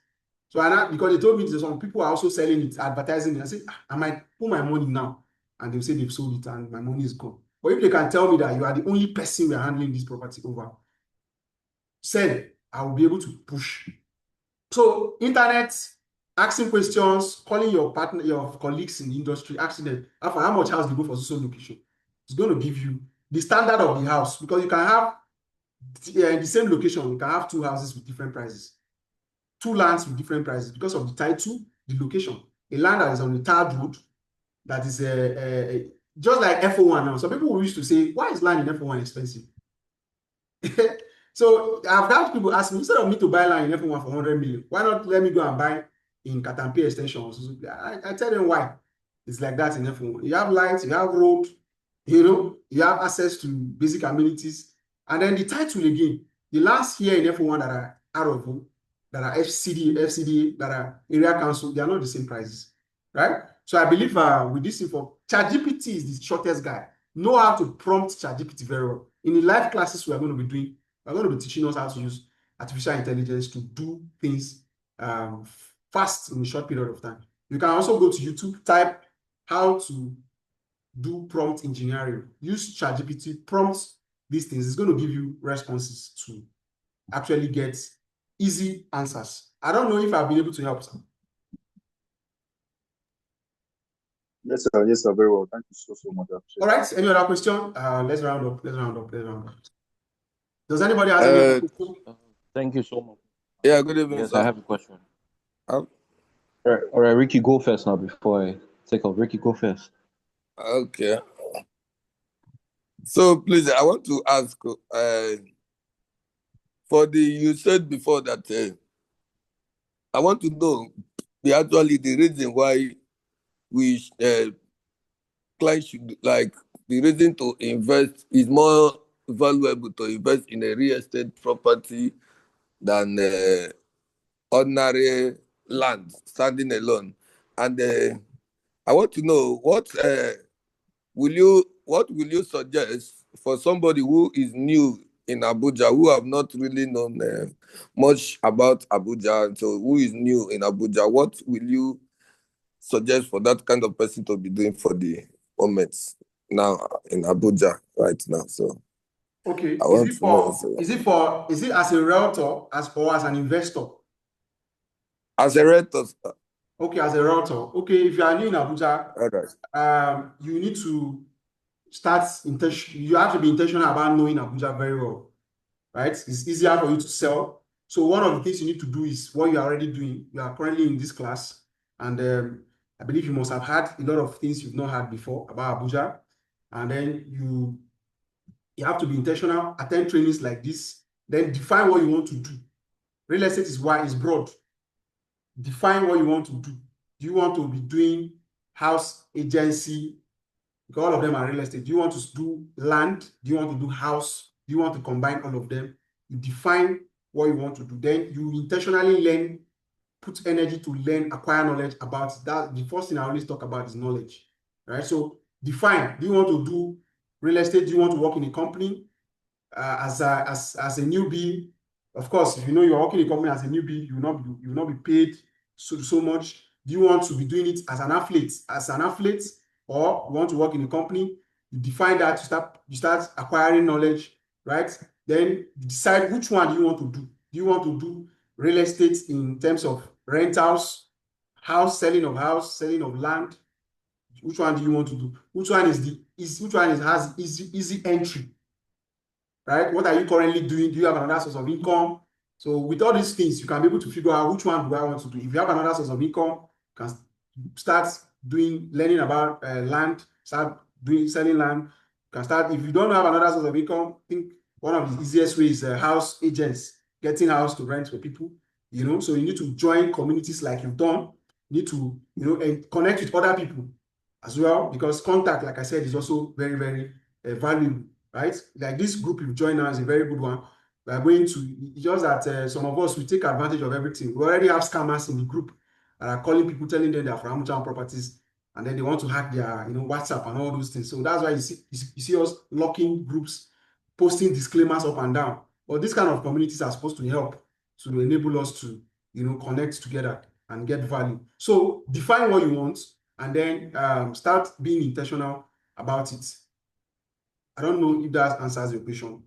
So because they told me some people are also selling it, advertising it. I said, I might put my money now. And they'll say they've sold it and my money is gone. But if they can tell me that you are the only person we are handling this property over, said I will be able to push So internet, asking questions, calling your partner, your colleagues in the industry, asking them, "Alpha, how much house do you go for social location?" It's going to give you the standard of the house, because you can have in the same location, you can have two houses with different prices, two lands with different prices because of the title, the location. A land that is on the third road, that is just like FO1 now. Some people used to say, why is land in FO1 expensive? So I've had people ask me, instead of me to buy land in F1 for 100 million, why not let me go and buy in Katampi extension? So I tell them why. It's like that in F1. You have lights, you have road, you have access to basic amenities. And then the title again, the lands here in F1 that are out of home, that are FCD, that are area council, they are not the same prices, right? So I believe with this info, ChatGPT is the shortest guide. Know how to prompt ChatGPT very well. In the live classes we are going to be doing, we're going to be teaching us how to use artificial intelligence to do things fast in a short period of time. You can also go to YouTube, type how to do prompt engineering. Use ChatGPT, prompt these things. It's going to give you responses to actually get easy answers. I don't know if I've been able to help some. Yes, sir. Yes, sir. Very well. Thank you so much. All right. Any other question? Let's round up. Does anybody have any question? Thank you so much. Yeah, good evening, Yes, sir. I have a question. Um, All right, Ricky, go first now before I take off. Ricky, go first. Okay. So please, I want to ask you said before that I want to know the reason why we clients should like the reason to invest is more valuable to invest in a real estate property than ordinary land standing alone. And I want to know what will you suggest for somebody who is new in Abuja, who have not really known much about Abuja, so who is new in Abuja? What will you suggest for that kind of person to be doing for the moment now in Abuja right now? So Okay, I want to know. So, is it as a realtor or as an investor? as a renter, Okay, as a realtor. Okay, if you are new in Abuja, all right. you need to you have to be intentional about knowing Abuja very well, right? It's easier for you to sell. So one of the things you need to do is what you are already doing. You are currently in this class, and I believe you must have had a lot of things you've not had before about Abuja, and then you have to be intentional, attend trainings like this, then define what you want to do. Real estate is broad. Define what you want to do. Do you want to be doing house agency? Because all of them are real estate. Do you want to do land? Do you want to do house? Do you want to combine all of them? You define what you want to do. Then you intentionally learn, put energy to learn, acquire knowledge about that. The first thing I always talk about is knowledge, right? So define. Do you want to do real estate? Do you want to work in a company? As a newbie, of course, if you know you're working in a company as a newbie, you will not be paid so much. Do you want to be doing it as an athlete? Or you want to work in a company? You define that. You start acquiring knowledge, right? Then you decide which one do you want to do. Do you want to do real estate in terms of rentals, selling of land? Which one do you want to do? Which one has easy entry? Right? What are you currently doing? Do you have another source of income? So with all these things, you can be able to figure out which one do I want to do. If you have another source of income, you can start learning about land, start selling land. You can start, if you don't have another source of income, I think one of the easiest ways is house agents, getting house to rent for people, so you need to join communities like you've done. You need to, and connect with other people as well, because contact, like I said, is also very, very valuable. Right? Like this group you've joined now is a very good one. We are going to, it's just that some of us, we take advantage of everything. We already have scammers in the group that are calling people, telling them they are from Amuchan Properties, and then they want to hack their, WhatsApp and all those things. So that's why you see us locking groups, posting disclaimers up and down. But these kind of communities are supposed to help to enable us to, connect together and get value. So define what you want, and then start being intentional about it. I don't know if that answers your question.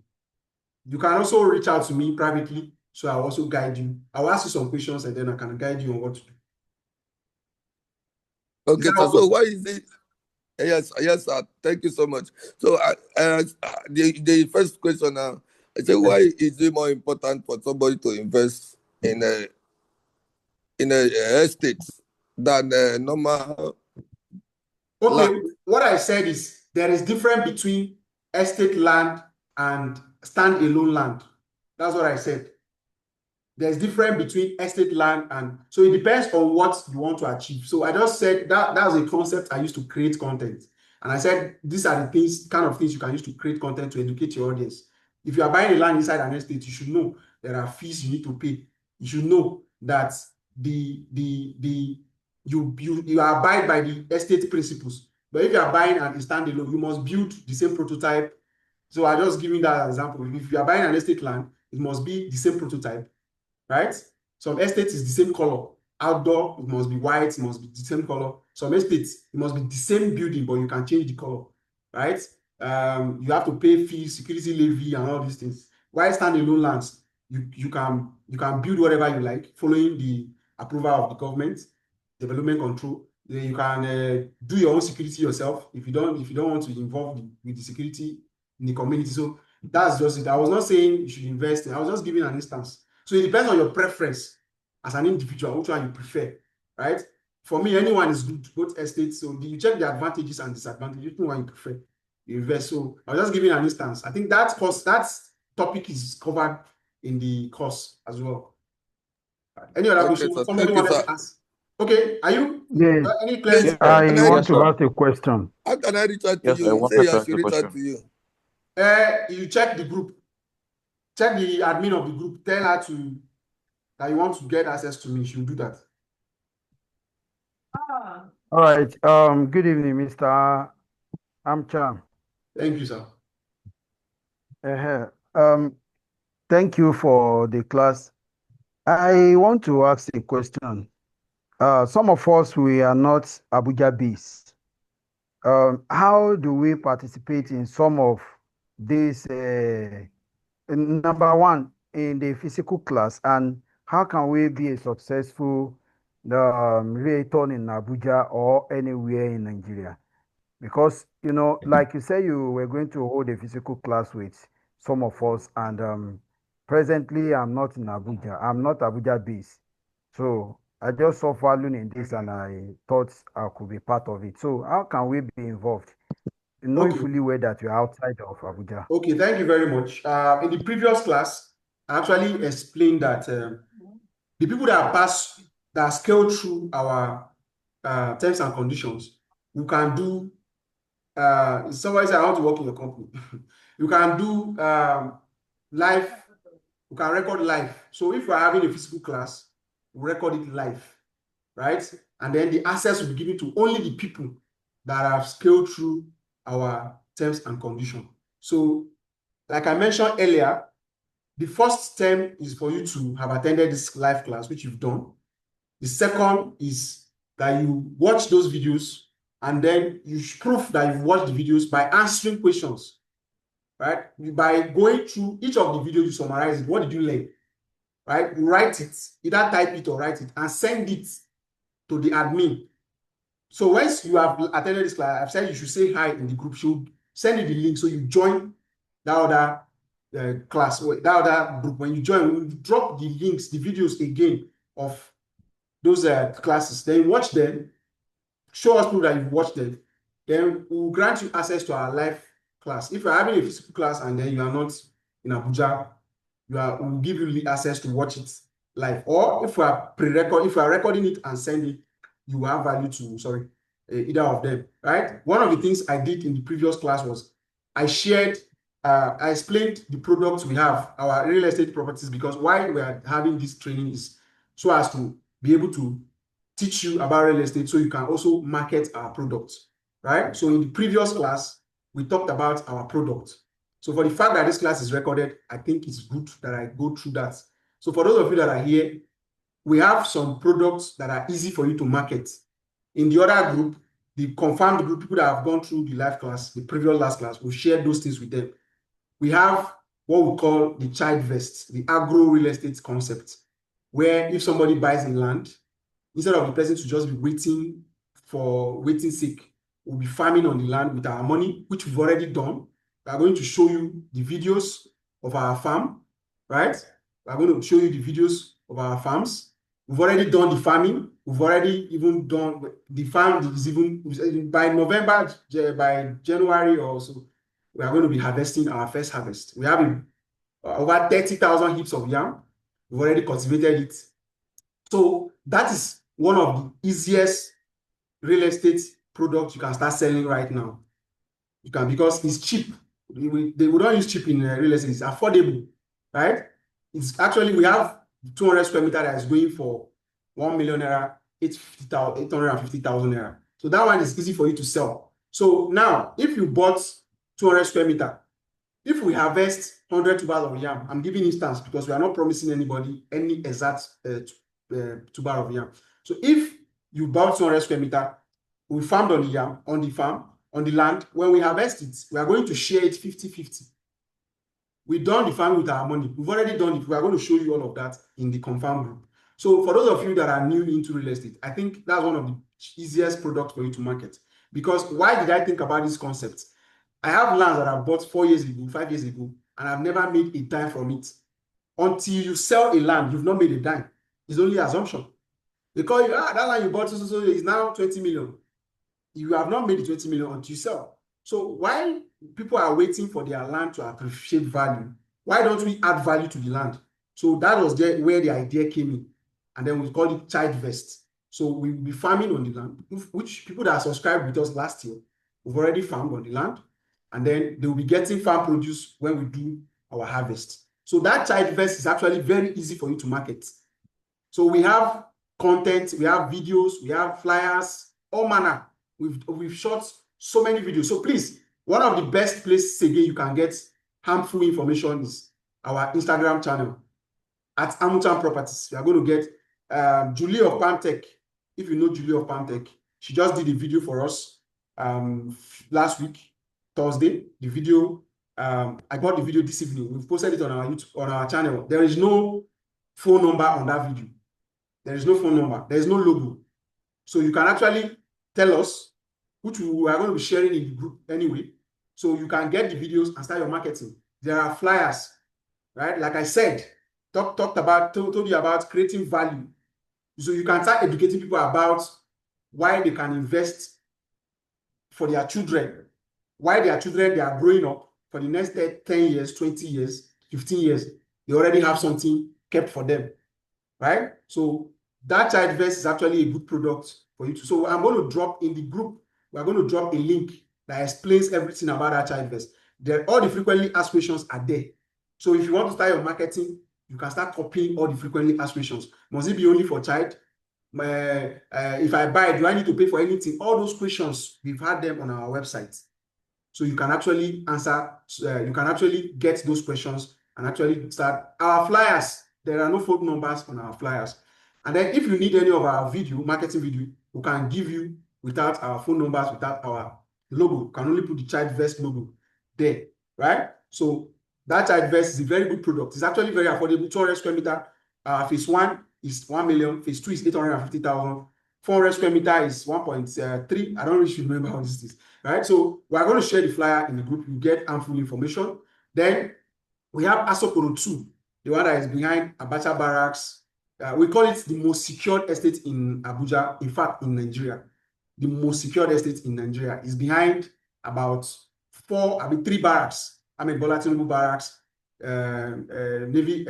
You can also reach out to me privately So I'll also guide you. I'll ask you some questions and then I can guide you on what to do. Okay, Is that so okay? why is it? Yes, sir. Thank you so much. So, the first question now, I say, why is it more important for somebody to invest in a estate than normal Okay, land? what I said is there is difference between estate land and standalone land. That's what I said. There's difference between estate land and so it depends on what you want to achieve. So I just said that was a concept I used to create content. And I said these are the things, kind of things you can use to create content to educate your audience. If you are buying a land inside an estate, you should know there are fees you need to pay. You should know that you are abide by the estate principles. But if you are buying an standalone, you must build the same prototype. So I just giving that example. If you are buying an estate land, it must be the same prototype, right? Some estates is the same color. Outdoor, it must be white, it must be the same color. Some estates, it must be the same building, but you can change the color, right? You have to pay fees, security levy, and all these things. While standalone lands, you can build whatever you like, following the approval of the government, development control. Then you can do your own security yourself if you don't want to involve with the security in the community. So that's just it. I was not saying you should invest. I was just giving an instance. So it depends on your preference as an individual, which one you prefer, right? For me, anyone is good, both estates. So you check the advantages and disadvantages, which one you prefer, you invest. So I was just giving an instance. I think that topic is covered in the course as well. Any other Okay, question? sir. Somebody Thank you, wanted sir. to ask. Okay, are you Yes, any Please, clarity? how I can I want Yes, to sir. ask a question. how can I reach out to Yes, sir. I you? wanted Say to I ask should a reach out question. to you. You check the group. Check the admin of the group. Tell her that you want to get access to me. She'll do that. All right. Good evening, Mr. Amcham. Thank you, sir. Thank you for the class. I want to ask a question. Some of us, we are not Abuja based. How do we participate in some of these, number one, in the physical class, and how can we be a successful realtor in Abuja or anywhere in Nigeria? Because, like you say, you were going to hold a physical class with some of us, and presently I'm not in Abuja. I'm not Abuja based. So I just saw value in this and I thought I could be part of it. So how can we be involved? Knowing Okay. fully well that you're outside of Abuja. Okay, thank you very much. In the previous class, I actually explained that the people that scale through our terms and conditions, you can do, somebody said, I want to work in your company. You can do live, you can record live. So if you're having a physical class, we record it live, right? And then the access will be given to only the people that have scaled through our terms and conditions. So like I mentioned earlier, the first term is for you to have attended this live class, which you've done. The second is that you watch those videos and then you prove that you've watched the videos by answering questions, right? By going through each of the videos, you summarize it. What did you learn, right? You write it, either type it or write it, and send it to the admin. So once you have attended this class, I've said you should say hi in the group. She'll send you the link so you join that other class, or that other group. When you join, we drop the links, the videos again of those classes. Then you watch them, show us proof that you've watched them. Then we'll grant you access to our live class. If you're having a physical class and then you are not in Abuja, we'll give you access to watch it live. Or if we are recording it and send it, you have value to, either of them, right? One of the things I did in the previous class was I explained the products we have, our real estate properties, because why we are having this training is so as to be able to teach you about real estate so you can also market our products, right? So in the previous class, we talked about our product. So for the fact that this class is recorded, I think it's good that I go through that. So for those of you that are here, we have some products that are easy for you to market. In the other group, the confirmed group, people that have gone through the live class, the previous last class, we share those things with them. We have what we call the child vest, the agro real estate concept, where if somebody buys a land, instead of the person to just be waiting for waiting sake, we'll be farming on the land with our money, which we've already done. We are going to show you the videos of our farm, right? We are going to show you the videos of our farms. We've already done the farming. We've already even done the farm is even by November, by January or so, we are going to be harvesting our first harvest. We have over 30,000 heaps of yam. We've already cultivated it. So that is one of the easiest real estate products you can start selling right now. You can, because it's cheap. We don't use cheap in real estate. It's affordable, right? It's actually, we have 200 square meter that is going for 1 million naira, 850,000 naira. So that one is easy for you to sell. So now, if you bought 200 square meter, if we harvest 100 tubers of yam, I'm giving instance because we are not promising anybody any exact tuber of yam. So if you bought 200 square meter, we farmed on the yam, on the farm, on the land. When we harvest it, we are going to share it 50-50. We've done the farm with our money. We've already done it. We are going to show you all of that in the confirm group. So for those of you that are new into real estate, I think that's one of the easiest products for you to market. Because why did I think about this concept? I have lands that I bought 4 years ago, 5 years ago, and I've never made a dime from it. Until you sell a land, you've not made a dime. It's only assumption. They call you, that land you bought so is now 20 million. You have not made the 20 million until you sell. So while people are waiting for their land to appreciate value, why don't we add value to the land? So that was where the idea came in. And then we call it child vest. So we'll be farming on the land, which people that subscribed with us last year, we've already farmed on the land. And then they will be getting farm produce when we do our harvest. So that child vest is actually very easy for you to market. So we have content, we have videos, we have flyers, all manner. We've shot so many videos. So please, one of the best places again you can get harmful information is our Instagram channel at Amutan Properties. We are going to get Julie of Pantech. If you know Julie of Pantech, she just did a video for us last week, Thursday. The video, I got the video this evening. We've posted it on our YouTube, on our channel. There is no phone number on that video. There is no phone number. There is no logo. So you can actually tell us, which we are going to be sharing in the group anyway. So you can get the videos and start your marketing. There are flyers, right? Like I said, told you about creating value. So you can start educating people about why they can invest for their children, why their children, they are growing up for the next 10 years, 20 years, 15 years. They already have something kept for them, right? So that child vest is actually a good product for you to. So I'm going to drop in the group, we're going to drop a link that explains everything about that child vest. All the frequently asked questions are there. So if you want to start your marketing, you can start copying all the frequently asked questions. Must it be only for child? If I buy, do I need to pay for anything? All those questions, we've had them on our website. So you can actually answer, you can actually get those questions and actually start. Our flyers, there are no phone numbers on our flyers. And then if you need any of our marketing video, we can give you without our phone numbers, without our logo. You can only put the child vest logo there, right? So that child vest is a very good product. It's actually very affordable, 200 square meter. Phase 1 is 1 million, phase 2 is 850,000. 400 square meter is 1.3. I don't really remember how this is, right? So we're going to share the flyer in the group. You get ample information. Then we have Asokoro 2, the one that is behind Abacha Barracks. We call it the most secured estate in Abuja, in fact, in Nigeria. The most secured estate in Nigeria is behind about 3 barracks. Bola Tinubu Barracks, Navy,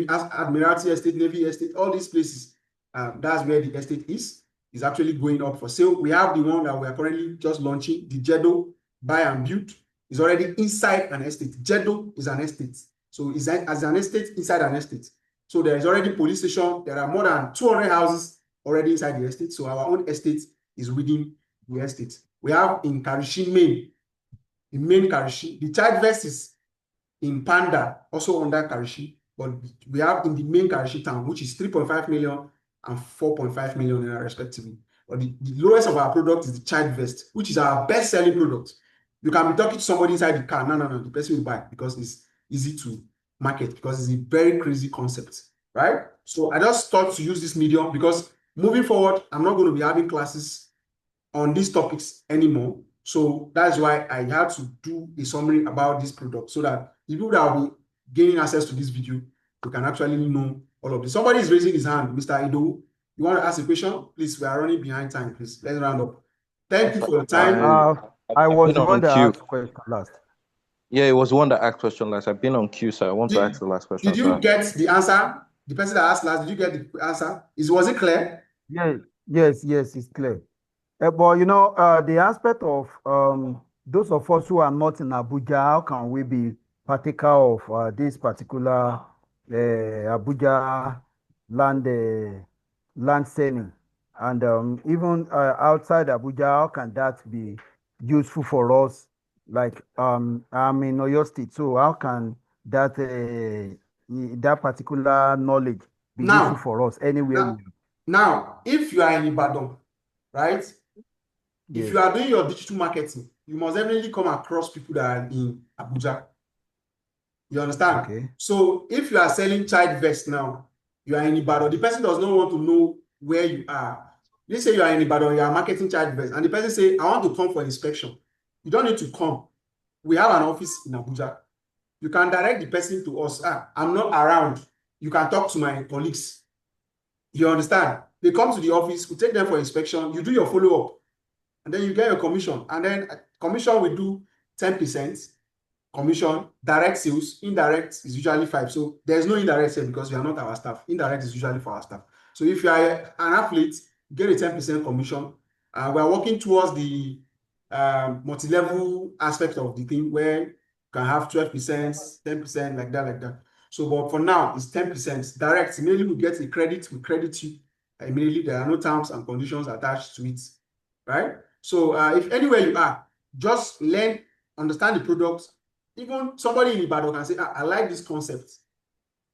Admiralty Estate, Navy Estate, all these places. That's where the estate is. It's actually going up for sale. We have the one that we are currently just launching, the Jedo Buy and Build. Is already inside an estate. Jedo is an estate. So it's as an estate inside an estate. So there is already police station. There are more than 200 houses already inside the estate. So our own estate is within the estate. We have in Karishi Main, the main Karishi. The child vest is in Panda, also under Karishi. But we have in the main Karishi town, which is 3.5 million and 4.5 million respectively. But the lowest of our product is the child vest, which is our best selling product. You can be talking to somebody inside the car. No, the person will buy because easy to market because it's a very crazy concept, right? So I just thought to use this medium because moving forward, I'm not going to be having classes on these topics anymore. So that's why I had to do a summary about this product so that the people that will be gaining access to this video, you can actually know all of this. Somebody is raising his hand, Mr. Ido. You want to ask a question? Please, we are running behind time. Please, let's round up. Thank you for your time. I was been the one on that queue. asked question last. Yeah, it was the one that asked question last. I've been on queue, sir. I want to Did, ask the last question, did you sir. get the answer? The person that asked last, did you get the answer? Was it clear? Yeah, yes, it's clear. But the aspect of those of us who are not in Abuja, how can we be partaker of this particular Abuja land land selling? And even outside Abuja, how can that be useful for us? Like I'm in Oyo State, so how can that particular knowledge be useful Now, for us anywhere now, we now, if you are in Ibadan, right? If Yes. you are doing your digital marketing, you must definitely come across people that are in Abuja. You understand? Okay. So if you are selling child vest now, you are in Ibadan, the person does not want to know where you are. Let's say you are in Ibadan, you are marketing child vest, and the person say, I want to come for inspection. You don't need to come. We have an office in Abuja. You can direct the person to us. I'm not around. You can talk to my colleagues. You understand? They come to the office, we take them for inspection, you do your follow-up, and then you get your commission. And then commission will do 10% commission, direct sales, indirect is usually 5%. So there's no indirect sale because we are not our staff. Indirect is usually for our staff. So if you are an athlete, you get a 10% commission. We are working towards the multi-level aspect of the thing where you can have 12%, 10%, like that. So, but for now, it's 10% direct. Immediately we get a credit, we credit you. Immediately, there are no terms and conditions attached to it, right? So, if anywhere you are, just learn, understand the product. Even somebody in Ibadan can say, I like this concept.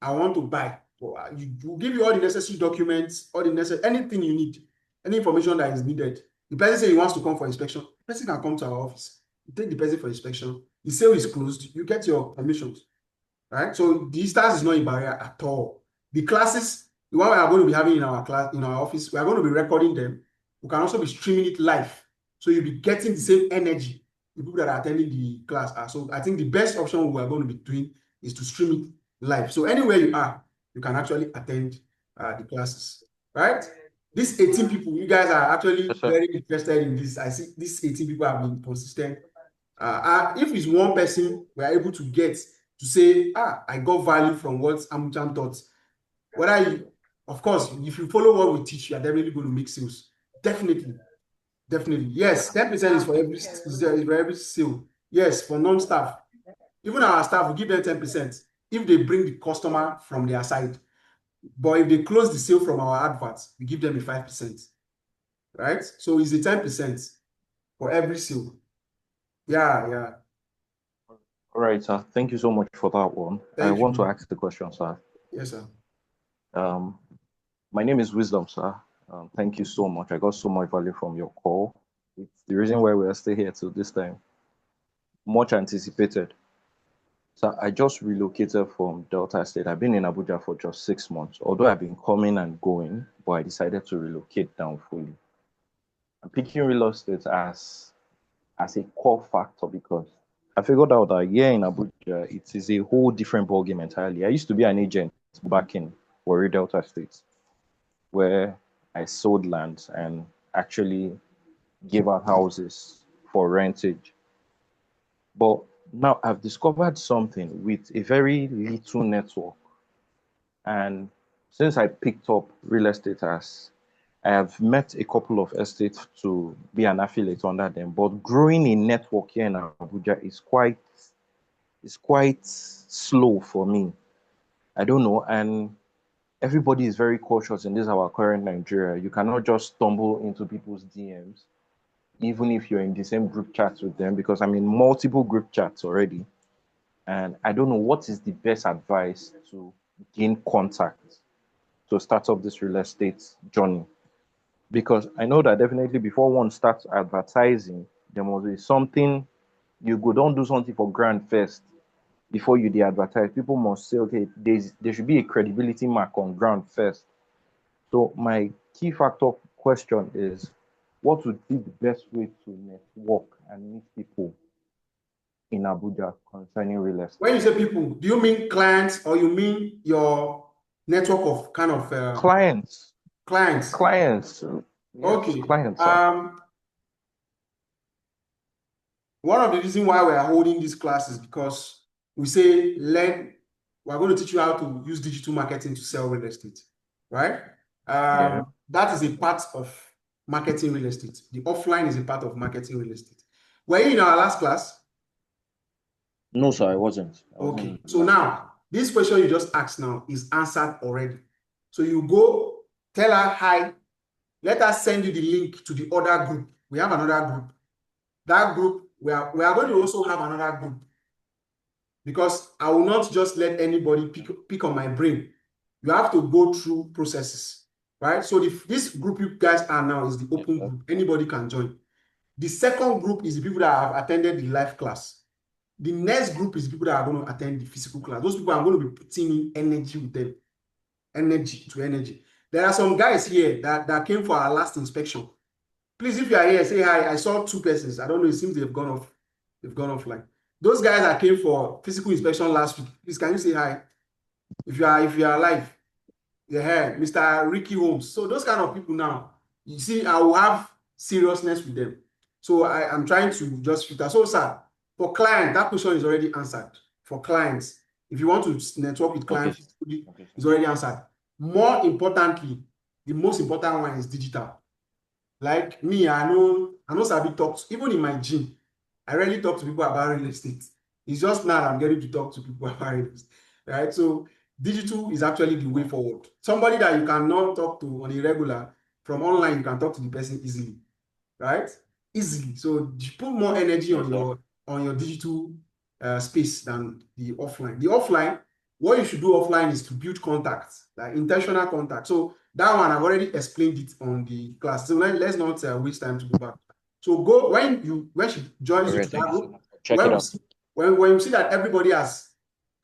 I want to buy. So, you give you all the necessary documents, all the necessary, anything you need, any information that is needed. The person say he wants to come for inspection. The person can come to our office. You take the person for inspection. The sale is closed. You get your permissions, right? So the distance is not a barrier at all. The classes, the one we are going to be having in our class, in our office, we are going to be recording them. We can also be streaming it live. So you'll be getting the same energy the people that are attending the class are. So I think the best option we are going to be doing is to stream it live. So anywhere you are, you can actually attend the classes, right? These 18 people, you guys are actually Yes, sir. very interested in this. I see these 18 people have been consistent. If it's one person we are able to get to say, I got value from what Amucham taught. Whether you, of course, if you follow what we teach, you are definitely going to make sales. Definitely. Yes, 10% is for every sale. Yes, for non-staff. Even our staff, we give them 10% if they bring the customer from their side. But if they close the sale from our adverts, we give them a 5%. Right? So it's a 10% for every sale. Yeah. All right, sir. Thank you so much for that one. I Thank want to you. ask the question, sir. Yes, sir. My name is Wisdom, sir. Thank you so much. I got so much value from your call. It's the reason why we are still here till this time. Much anticipated. So I just relocated from Delta State. I've been in Abuja for just 6 months. Although I've been coming and going, but I decided to relocate down fully. I'm picking real estate as a core factor because I figured out that here in Abuja, it is a whole different ballgame entirely. I used to be an agent back in Warri Delta State, where I sold land and actually gave out houses for rentage. But now I've discovered something with a very little network. And since I picked up real estate as I have met a couple of estates to be an affiliate under them, but growing a network here in Abuja is quite slow for me. I don't know, and everybody is very cautious in this our current Nigeria. You cannot just stumble into people's DMs, even if you're in the same group chats with them, because I'm in multiple group chats already. And I don't know what is the best advice to gain contact to start up this real estate journey. Because I know that definitely before one starts advertising, there must be something you go don't do something for grand first before you advertise. People must say, okay, there should be a credibility mark on ground first. So my key factor question is, what would be the best way to network and meet people in Abuja concerning real estate? When you say people, do you mean clients or you mean your network of kind of Clients. clients? Clients. Yes, Okay. clients. Sir. One of the reasons why we are holding this class is because we say we're going to teach you how to use digital marketing to sell real estate, right? Yeah. That is a part of marketing real estate. The offline is a part of marketing real estate. Were you in our last class? No, sir, I wasn't. Okay. So now, this question you just asked now is answered already. So you go tell her hi. Let us send you the link to the other group. We have another group. That group, we are going to also have another group, because I will not just let anybody pick on my brain. You have to go through processes, right? So this group you guys are now is the open group. Anybody can join. The second group is the people that have attended the live class. The next group is the people that are going to attend the physical class. Those people are going to be putting in energy with them. Energy to energy. There are some guys here that came for our last inspection. Please, if you are here, say hi. I saw 2 persons. I don't know. It seems they've gone off. They've gone offline. Those guys that came for physical inspection last week, please, can you say hi? If you are alive, yeah, Mr. Ricky Holmes. So those kind of people now, you see, I will have seriousness with them. So I'm trying to just filter. So, sir, for clients, that question is already answered. For clients, if you want to network with clients, it's already answered. More importantly, the most important one is digital. Like me, I know Sabi talks, even in my gym, I rarely talk to people about real estate. It's just now I'm getting to talk to people about real estate, right? So digital is actually the way forward. Somebody that you cannot talk to on a regular, from online, you can talk to the person easily, right? Easily. So you put more energy on your digital space than the offline. The offline, what you should do offline is to build contacts, like intentional contact. So that one, I've already explained it on the class. So let's not waste time to go back. So go when she joins you to that group. Check it out. When you see that everybody has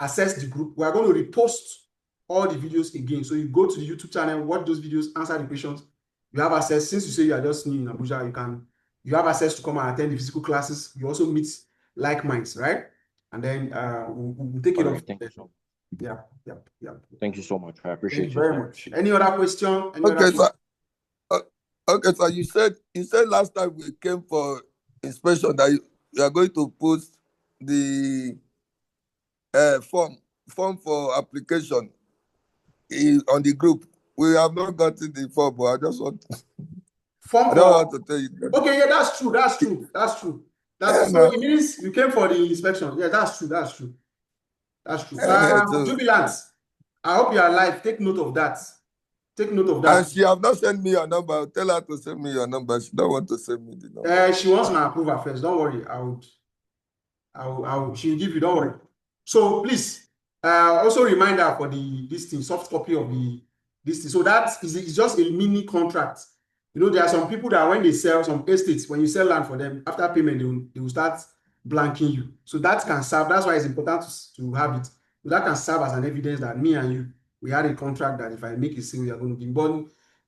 accessed the group, we are going to repost all the videos again. So you go to the YouTube channel, watch those videos, answer the questions. You have access. Since you say you are just new in Abuja, you have access to come and attend the physical classes. You also meet like minds, right? And then we'll take it off. Thank you so much. Yeah. Thank you so much. I appreciate Thank you very much. Any other question? Okay, sir. Okay, so you said last time we came for inspection that you are going to post the form for application on the group. We have not gotten the form, but I just want. I don't want to tell you. Okay, yeah, that's true. So it means you came for the inspection. Yeah, that's true. Jubilant, I hope you are alive. Take note of that. And she have not sent me your number. I'll tell her to send me your number. She don't want to send me the number. She wants my approval first. Don't worry. She will give you. Don't worry. So please, also remind her for this thing, soft copy of this thing. So that is just a mini contract. You know, there are some people that when they sell some estates, when you sell land for them, after payment, they will start blanking you. So that can serve. That's why it's important to have it. So that can serve as an evidence that me and you, we had a contract that if I make a sale, we are going to be. But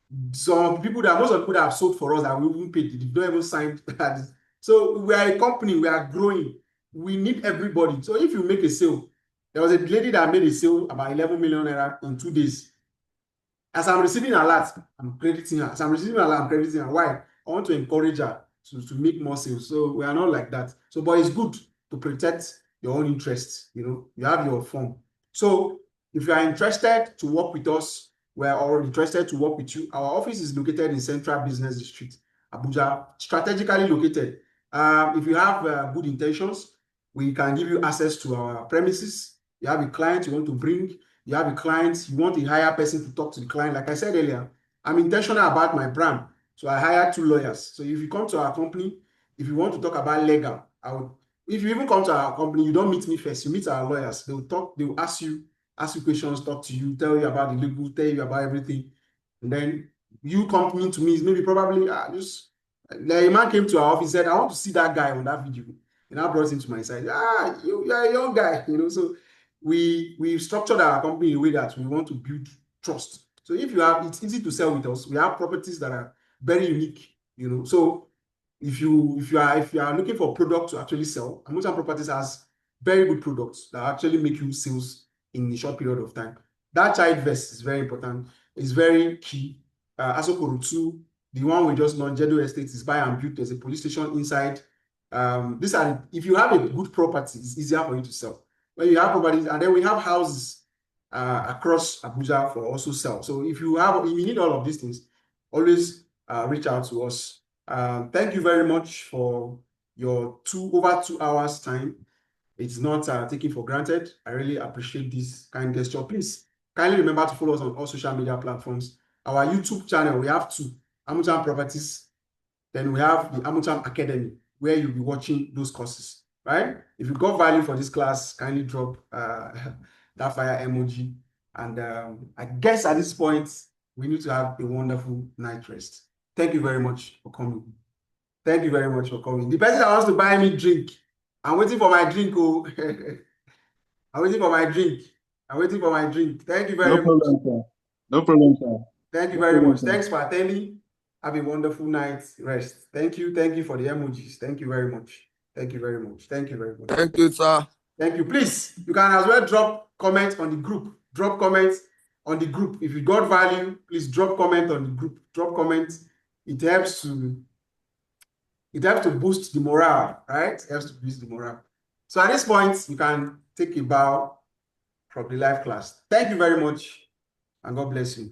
most of the people that have sold for us that we even paid, they don't even sign that. So we are a company, we are growing. We need everybody. So if you make a sale, there was a lady that made a sale about 11 million naira in 2 days. As I'm receiving alerts, I'm crediting her. Why? I want to encourage her to make more sales. So we are not like that. So, but it's good to protect your own interests. You know, you have your form. So if you are interested to work with us, we are all interested to work with you. Our office is located in Central Business District, Abuja, strategically located. If you have good intentions, we can give you access to our premises. You have a client you want to bring. You have a client, you want a hire person to talk to the client. Like I said earlier, I'm intentional about my brand. So I hired 2 lawyers. So if you come to our company, if you want to talk about legal, if you even come to our company, you don't meet me first, you meet our lawyers. They will ask you questions, talk to you, tell you about the legal, tell you about everything. And then you come to me, maybe probably the man came to our office, said, I want to see that guy on that video. And I brought him to my side. You are a young guy, So we structured our company in a way that we want to build trust. So if you have, it's easy to sell with us. We have properties that are very unique, So if you are looking for a product to actually sell, Amutan Properties has very good products that actually make you sales in a short period of time. That child vest is very important. It's very key. Asokoro 2, the one we just launched, Jedo Estate, is buy and built. There's a police station inside. If you have a good property, it's easier for you to sell. When you have properties, and then we have houses across Abuja for also sell. So if you need all of these things, always reach out to us. Thank you very much for your over 2 hours time. It's not taken for granted. I really appreciate this kind gesture. Please kindly remember to follow us on all social media platforms. Our YouTube channel, we have 2, Amutan Properties. Then we have the Amutan Academy, where you'll be watching those courses, right? If you got value for this class, kindly drop that fire emoji. And I guess at this point, we need to have a wonderful night rest. Thank you very much for coming. Thank you very much for coming. The person that wants to buy me drink, I'm waiting for my drink. Oh, I'm waiting for my drink. I'm waiting for my drink. Thank you very No much. problem, sir. No problem, sir. Thank you No very problem, much. sir. Thanks for attending. Have a wonderful night rest. Thank you. Thank you for the emojis. Thank you very much. Thank you very much. Thank you very much. Thank you, sir. Thank you. Please, you can as well drop comments on the group. Drop comments on the group. If you got value, please drop comment on the group. Drop comments. It helps to boost the morale, right? It helps to boost the morale. So at this point, you can take a bow from the live class. Thank you very much, and God bless you.